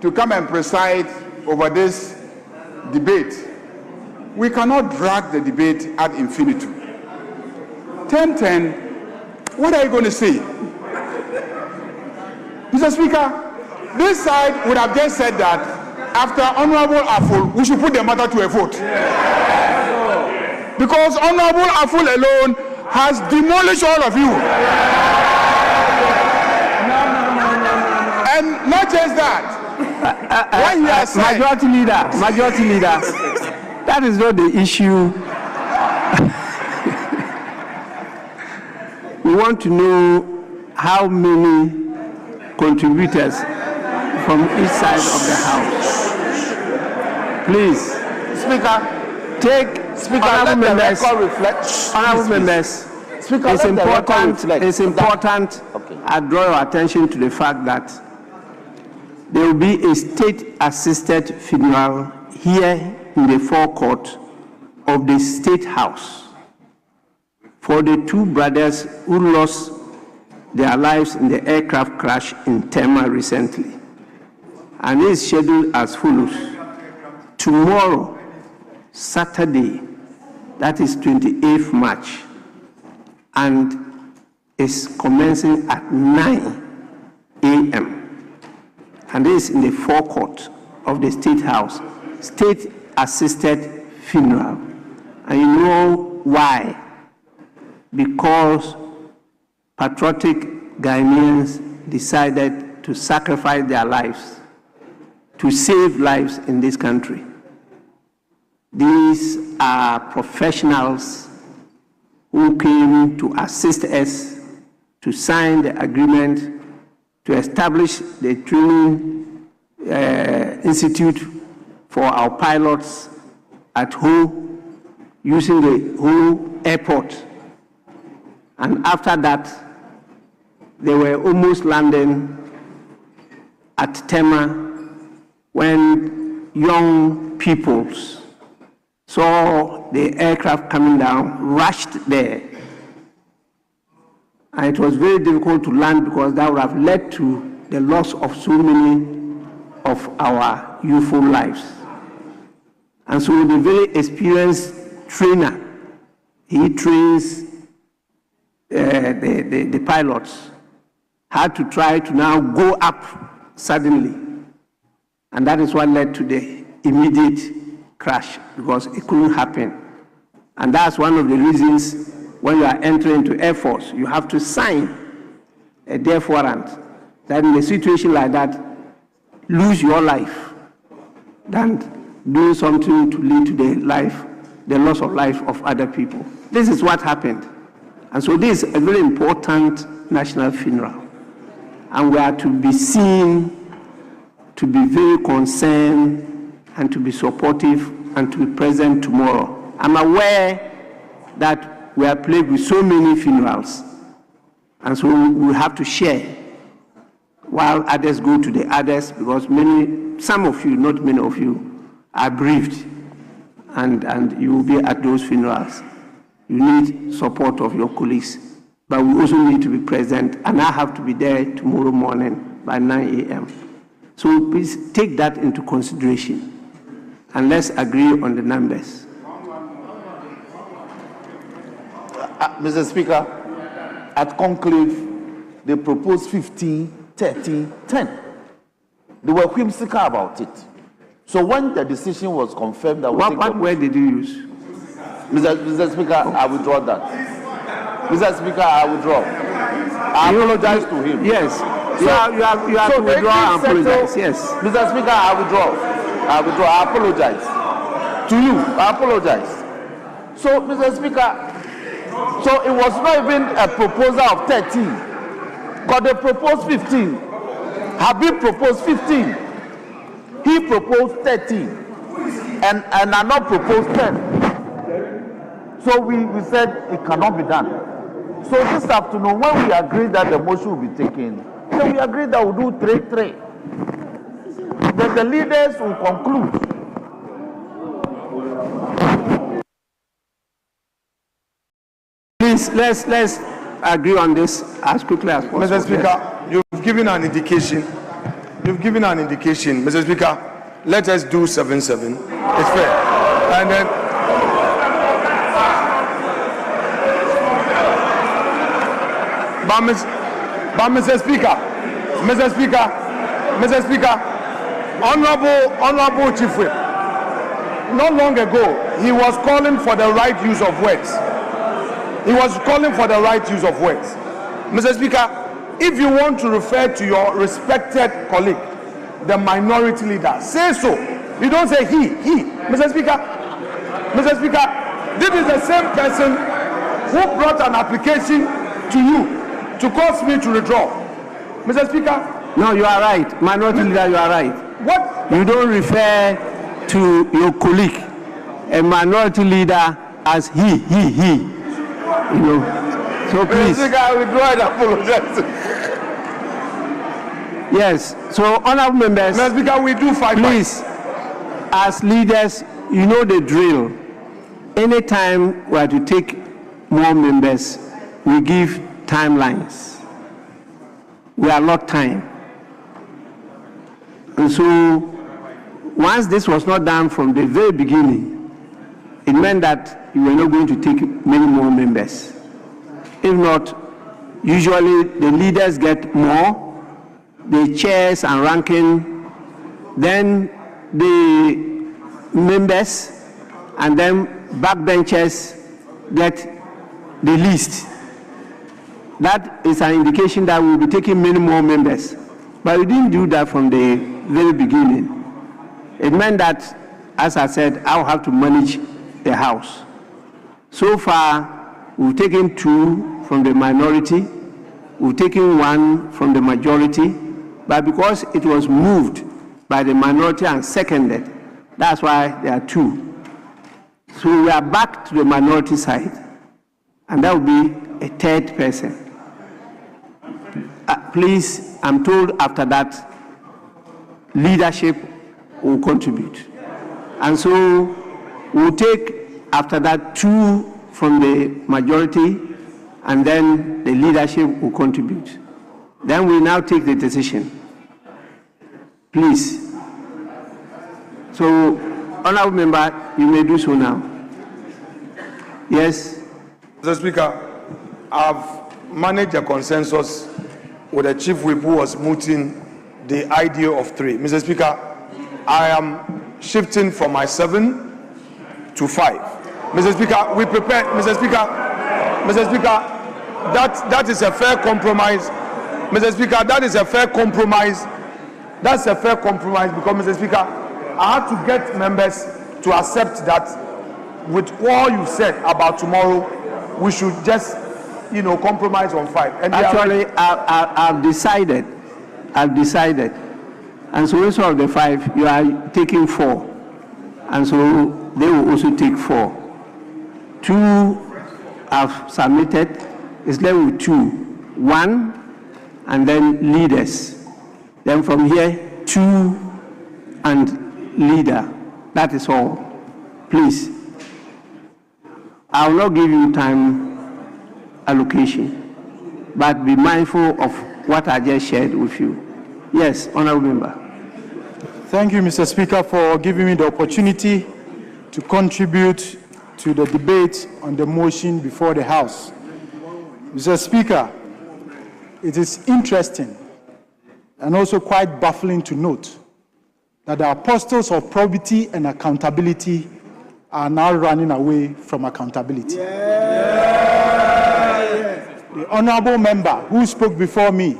to come and preside over this debate, we cannot drag the debate ad infinitum. 10-10, what are you going to say? Mr. Speaker, this side would have just said that after Honorable Aful, we should put the matter to a vote. Because Honorable Aful alone has demolished all of you. And not just that. What he has said, Majority leader, that is not the issue. We want to know how many contributors from each side of the House. Please, Speaker, honorable members, Speaker, it's important I draw your attention to the fact that there will be a state-assisted funeral here in the forecourt of the State House for the two brothers who lost their lives in the aircraft crash in Tema recently. And it is scheduled as follows. Tomorrow, Saturday, that is 28th March, and is commencing at 9 a.m. And this is in the forecourt of the State House, state-assisted funeral. And you know why? Because patriotic Ghanaians decided to sacrifice their lives to save lives in this country. These are professionals who came to assist us to sign the agreement to establish the training institute for our pilots at home using the whole airport. And after that, they were almost landing at Tema when young peoples saw the aircraft coming down, rushed there. And it was very difficult to land because that would have led to the loss of so many of our youthful lives. And so the very experienced trainer, he trains the pilots, had to try to now go up suddenly. And that is what led to the immediate crash, because it couldn't happen. And that's one of the reasons when you are entering into Air Force, you have to sign a death warrant that in a situation like that, lose your life than do something to lead to the loss of life of other people. This is what happened. And so this is a very important national funeral. And we are to be seen to be very concerned and to be supportive and to be present tomorrow. I'm aware that we are plagued with so many funerals, and so we have to share while others go to the others, because some of you, not many of you, are bereaved, and you will be at those funerals. You need support of your colleagues, but we also need to be present, and I have to be there tomorrow morning by 9 a.m. So please take that into consideration, and let's agree on the numbers. Mr. Speaker, at conclave, they proposed 15, 30, 10. They were whimsical about it. So when the decision was confirmed, that what word did you use? Mr. Speaker, I withdraw that. Mr. Speaker, I withdraw. I apologize to him. Yes. You have to withdraw and apologize. Yes. Mr. Speaker, I withdraw. I apologize. To you, I apologize. So, Mr. Speaker, so it was not even a proposal of 13. Because they proposed 15. Habib proposed 15. He proposed 13. And Anna proposed 10. So we said it cannot be done. So this afternoon, when we agreed that the motion will be taken, then we agreed that we'll do 3-3. Then the leaders will conclude. Please, let's agree on this as quickly as possible. Mr. Speaker, you've given an indication. Mr. Speaker, let us do 7-7. It's fair. And then but Mr. Speaker, Honorable Chief Whip, not long ago, he was calling for the right use of words. Mr. Speaker, if you want to refer to your respected colleague, the minority leader, say so. You don't say he. Mr. Speaker, this is the same person who brought an application to you to cause me to withdraw. Mr. Speaker. No, you are right. Minority leader, you are right. What? You don't refer to your colleague, a minority leader, as he. You know. So please. Mr. Speaker, I withdraw and apologize. Yes. So honorable members. Mr. Speaker, we do 5. Please, as leaders, you know the drill. Anytime we are to take more members, we give timelines. We allot time. And so, once this was not done from the very beginning, it meant that you were not going to take many more members. If not, usually the leaders get more, the chairs and ranking, then the members, and then backbenchers get the least. That is an indication that we'll be taking many more members. But we didn't do that from the very beginning. It meant that, as I said, I'll have to manage the House. So far, we've taken 2 from the minority, we've taken 1 from the majority, but because it was moved by the minority and seconded, that's why there are 2. So we are back to the minority side, and that will be a 3rd person. Please, I'm told after that, leadership will contribute. And so we'll take, after that, 2 from the majority, and then the leadership will contribute. Then we now take the decision. Please. So, honorable member, you may do so now. Yes? Mr. Speaker, I've managed a consensus with the Chief Whip who was mooting the idea of 3. Mr. Speaker, I am shifting from my 7 to 5. Mr. Speaker, we prepare. Mr. Speaker, that is a fair compromise. Mr. Speaker, that is a fair compromise. That's a fair compromise because, Mr. Speaker, I had to get members to accept that with all you said about tomorrow, we should just, compromise on 5. And actually, I've decided. And so instead of the 5, you are taking 4. And so they will also take 4. 2 have submitted. It's left with 2. 1, and then leaders. Then from here, 2 and leader. That is all. Please. I will not give you time allocation, but be mindful of what I just shared with you. Yes, Honorable Member. Thank you, Mr. Speaker, for giving me the opportunity to contribute to the debate on the motion before the House. Mr. Speaker, it is interesting and also quite baffling to note that the apostles of probity and accountability are now running away from accountability. The honorable member who spoke before me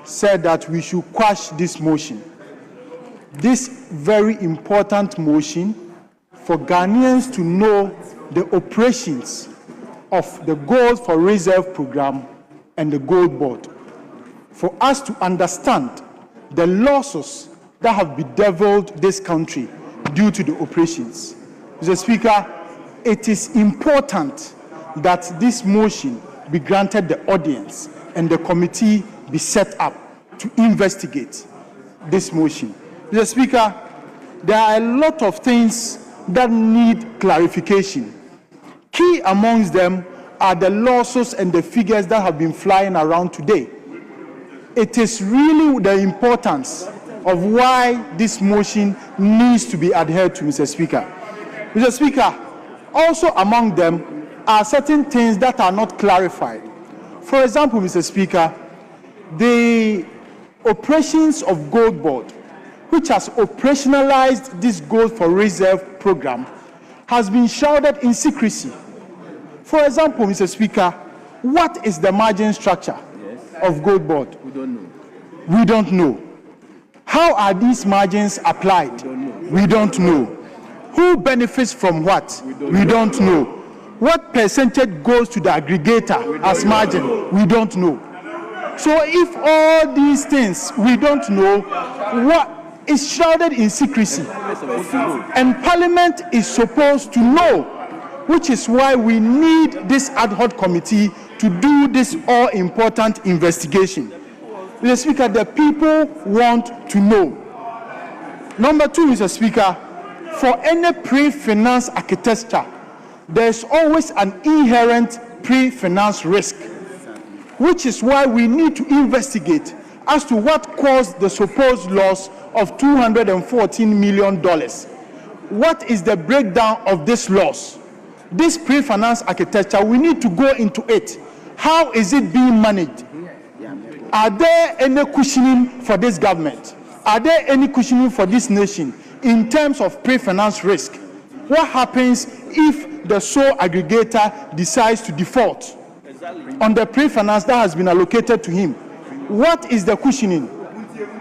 said that we should quash this motion. This very important motion for Ghanaians to know the operations of the Gold for Reserve program and the Gold Board, for us to understand the losses that have bedeviled this country due to the operations. Mr. Speaker, it is important that this motion be granted the audience and the committee be set up to investigate this motion. Mr. Speaker, there are a lot of things that need clarification. Key amongst them are the losses and the figures that have been flying around today. It is really the importance of why this motion needs to be adhered to, Mr. Speaker. Mr. Speaker, also among them are certain things that are not clarified. For example, Mr. Speaker, the operations of Gold Board, which has operationalized this Gold for Reserve program, has been shrouded in secrecy. For example, Mr. Speaker, what is the margin structure of Gold Board? We don't know. We don't know. How are these margins applied? We don't know. Who benefits from what? We don't know. What percentage goes to the aggregator as margin? We don't know. So if all these things we don't know, what is shrouded in secrecy, and Parliament is supposed to know, which is why we need this ad hoc committee to do this all-important investigation. Mr. Speaker, the people want to know. Number 2, Mr. Speaker, for any pre-finance architecture, there's always an inherent pre-finance risk, which is why we need to investigate as to what caused the supposed loss of $214 million. What is the breakdown of this loss? This pre-finance architecture, we need to go into it. How is it being managed? Are there any cushioning for this government? Are there any cushioning for this nation in terms of pre-finance risk? What happens if the sole aggregator decides to default on the pre-finance that has been allocated to him? What is the cushioning?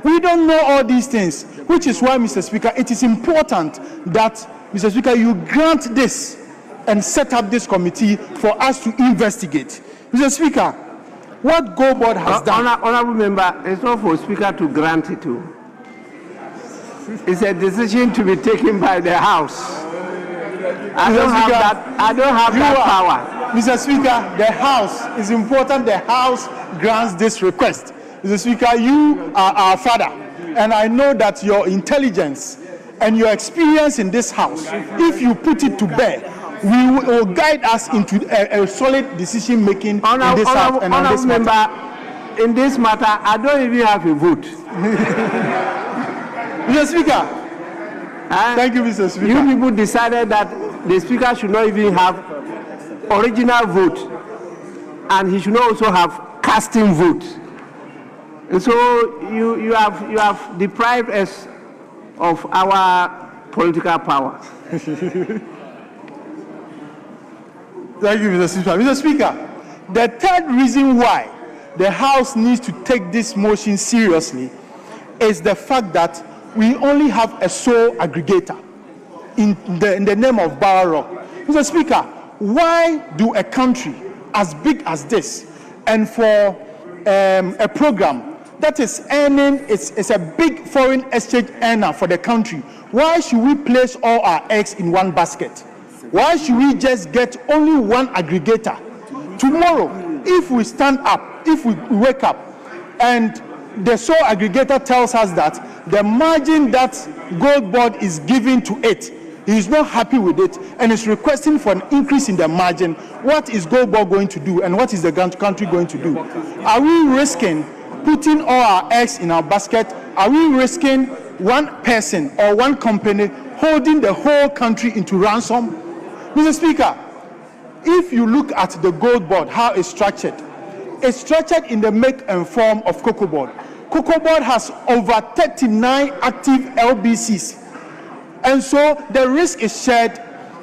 We don't know all these things, which is why, Mr. Speaker, it is important that, Mr. Speaker, you grant this and set up this committee for us to investigate. Mr. Speaker, what Gold Board has done... Honorable Member, it's not for Speaker to grant it to. It's a decision to be taken by the House. I don't have that power. Mr. Speaker, the House is important. The House grants this request. Mr. Speaker, you are our father, and I know that your intelligence and your experience in this House, if you put it to bear, will guide us into a solid decision making in this House and on this matter. In this matter, I don't even have a vote. Mr. Speaker, thank you, Mr. Speaker. You people decided that the Speaker should not even have original vote, and he should not also have casting vote. And so you have deprived us of our political power. Thank you, Mr. Speaker. Mr. Speaker, the third reason why the House needs to take this motion seriously is the fact that we only have a sole aggregator in the name of Bower Rock. Mr. Speaker, why do a country as big as this, and for a program that is earning, it's a big foreign exchange earner for the country, why should we place all our eggs in one basket? Why should we just get only one aggregator? Tomorrow, if we stand up, if we wake up, and the sole aggregator tells us that the margin that Gold Board is giving to it, he is not happy with it and is requesting for an increase in the margin. What is Gold Board going to do, and what is the country going to do? Are we risking putting all our eggs in our basket? Are we risking one person or one company holding the whole country into ransom? Mr. Speaker, if you look at the Gold Board, how it's structured in the make and form of Cocoa Board. Cocoa Board has over 39 active LBCs. And so the risk is shared,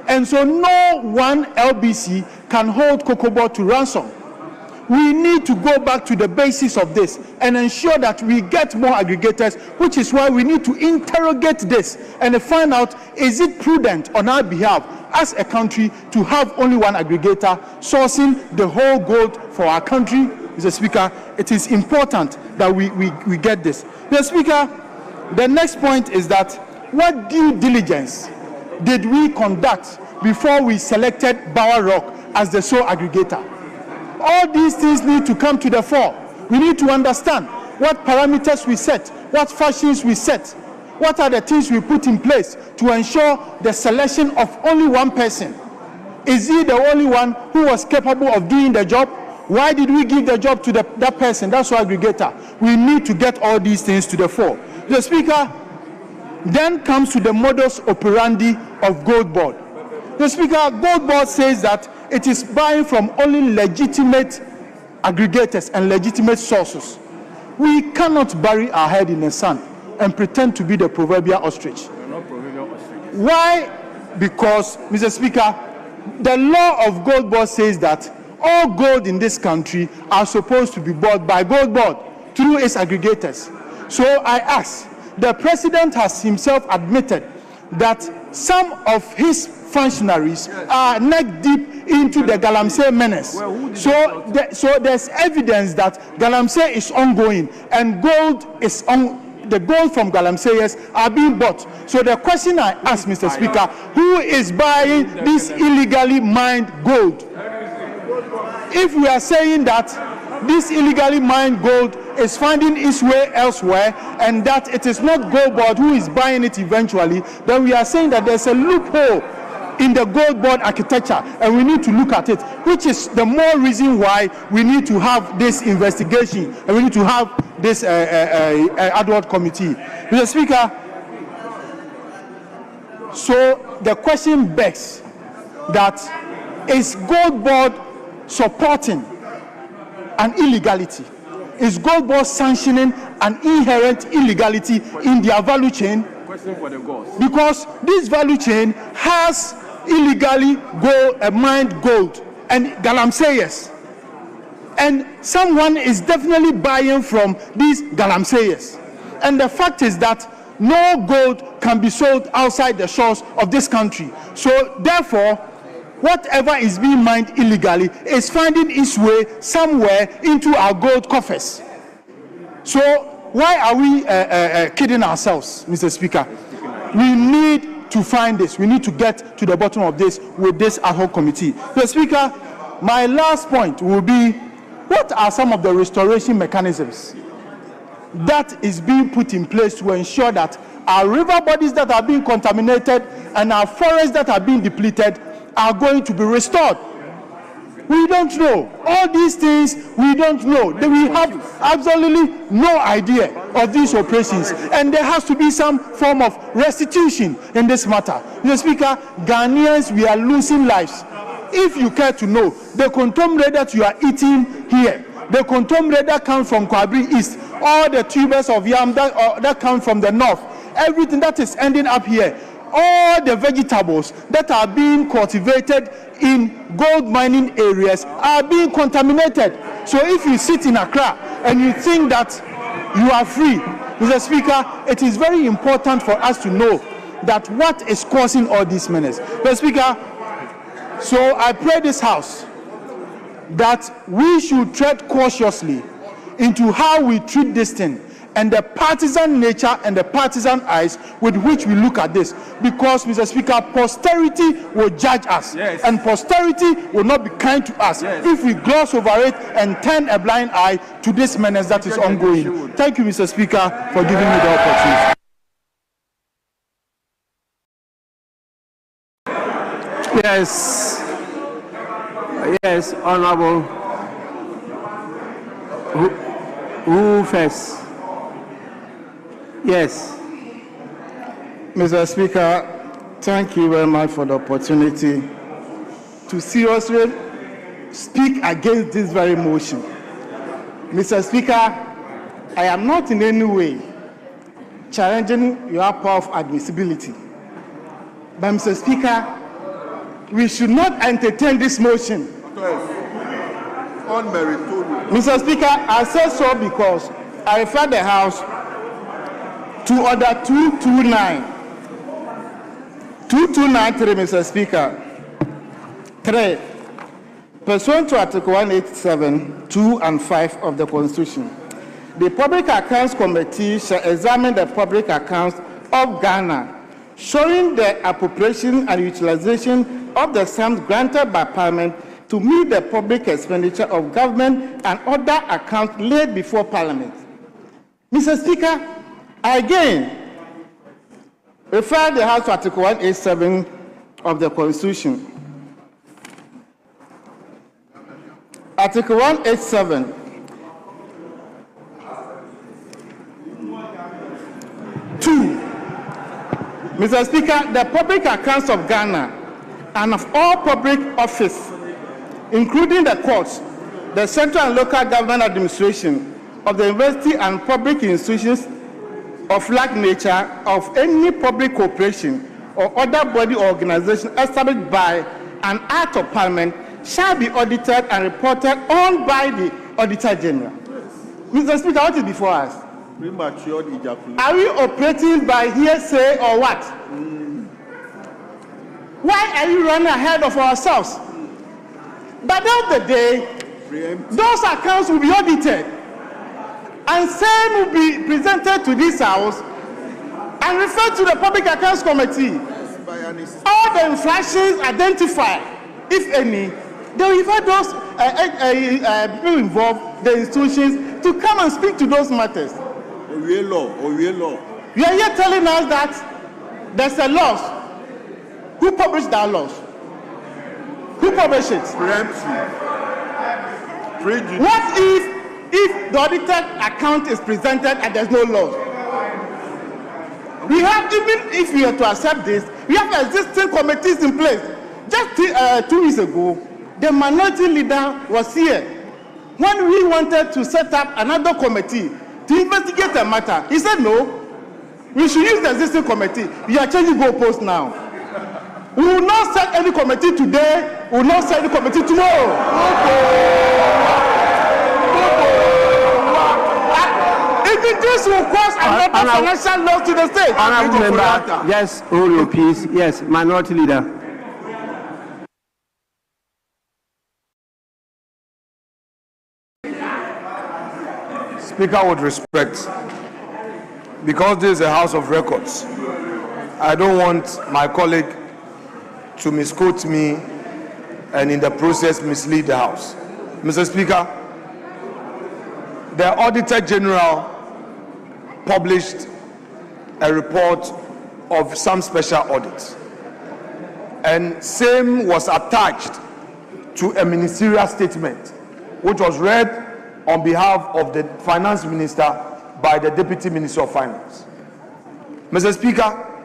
and so no one LBC can hold Cocoa Board to ransom. We need to go back to the basis of this and ensure that we get more aggregators, which is why we need to interrogate this and find out, is it prudent on our behalf as a country to have only one aggregator sourcing the whole gold for our country? Mr. Speaker, it is important that we get this. Mr. Speaker, the next point is that what due diligence did we conduct before we selected Bower Rock as the sole aggregator? All these things need to come to the fore. We need to understand what parameters we set, what fashions we set, what are the things we put in place to ensure the selection of only one person. Is he the only one who was capable of doing the job? Why did we give the job to that person, that's our aggregator? We need to get all these things to the fore. The Speaker, then comes to the modus operandi of Gold Board. The Speaker, Gold Board says that it is buying from only legitimate aggregators and legitimate sources. We cannot bury our head in the sand and pretend to be the proverbial ostrich. Why? Because, Mr. Speaker, the law of Gold Board says that all gold in this country are supposed to be bought by Gold Board through its aggregators. So I ask, the President has himself admitted that some of his functionaries are neck deep into the Galamsey menace. So there's evidence that Galamsey is ongoing and gold is on. The gold from Galamseyers are being bought. So the question I ask, Mr. Speaker, who is buying this illegally mined gold? If we are saying that this illegally mined gold is finding its way elsewhere and that it is not Gold Board who is buying it eventually, then we are saying that there's a loophole in the Gold Board architecture and we need to look at it, which is the more reason why we need to have this investigation and we need to have this ad hoc committee. Mr. Speaker, so the question begs that is Gold Board supporting an illegality? Is Gold Board sanctioning an inherent illegality in their value chain? Because this value chain has illegally mined gold and Galamseyers. And someone is definitely buying from these Galamseyers. And the fact is that no gold can be sold outside the shores of this country. So therefore, whatever is being mined illegally is finding its way somewhere into our gold coffers. So why are we kidding ourselves, Mr. Speaker? We need to find this. We need to get to the bottom of this with this ad hoc committee. Mr. Speaker, my last point will be, what are some of the restoration mechanisms that is being put in place to ensure that our river bodies that are being contaminated and our forests that are being depleted are going to be restored? We don't know. All these things we don't know. We have absolutely no idea of these operations, and there has to be some form of restitution in this matter. Mr. Speaker, Ghanaians, we are losing lives. If you care to know, the contomere that you are eating here, the contomere that comes from Kwabri East, all the tubers of yam that come from the north, everything that is ending up here, all the vegetables that are being cultivated in gold mining areas are being contaminated. So if you sit in Accra and you think that you are free, Mr. Speaker, it is very important for us to know that what is causing all these menace. Mr. Speaker, so I pray this House that we should tread cautiously into how we treat this thing and the partisan nature and the partisan eyes with which we look at this. Because, Mr. Speaker, posterity will judge us, and posterity will not be kind to us if we gloss over it and turn a blind eye to this menace that is ongoing. Thank you, Mr. Speaker, for giving me the opportunity. Yes, Honorable. Who first? Yes. Mr. Speaker, thank you very much for the opportunity to seriously speak against this very motion. Mr. Speaker, I am not in any way challenging your power of admissibility. But, Mr. Speaker, we should not entertain this motion. Mr. Speaker, I said so because I refer the House to Order 229. 2293, Mr. Speaker. 3. Pursuant to Article 187, 2 and 5 of the Constitution, the Public Accounts Committee shall examine the public accounts of Ghana, showing the appropriation and utilization of the sums granted by Parliament to meet the public expenditure of government and other accounts laid before Parliament. Mr. Speaker, I again refer the House to Article 187 of the Constitution. Article 187. Mr. Speaker, the public accounts of Ghana and of all public office, including the courts, the central and local government administration of the university and public institutions of like nature of any public corporation or other body or organization established by an act of Parliament shall be audited and reported on by the Auditor General. Mr. Speaker, what is before us? Premature ejaculation. Are we operating by hearsay or what? Why are you running ahead of ourselves? By the end of the day, those accounts will be audited and same will be presented to this House and referred to the Public Accounts Committee. All the infractions identified, if any, they will invite those people involved, the institutions, to come and speak to those matters. You are here telling us that there's a loss. Who published that loss? Who published it? What if the audited account is presented and there's no loss? We have, even if we are to accept this, we have existing committees in place. Just 2 weeks ago, the minority leader was here when we wanted to set up another committee to investigate the matter. He said no, we should use the existing committee. We are changing goalposts now. We will not set any committee today, we will not set any committee tomorrow. Even this will cause another financial loss to the state. Honorable member, yes, hold your peace. Yes, minority leader. Speaker, with respect, because this is a House of Records, I don't want my colleague to misquote me and in the process mislead the House. Mr. Speaker, the Auditor General published a report of some special audits, and same was attached to a ministerial statement which was read on behalf of the Finance Minister by the Deputy Minister of Finance. Mr. Speaker,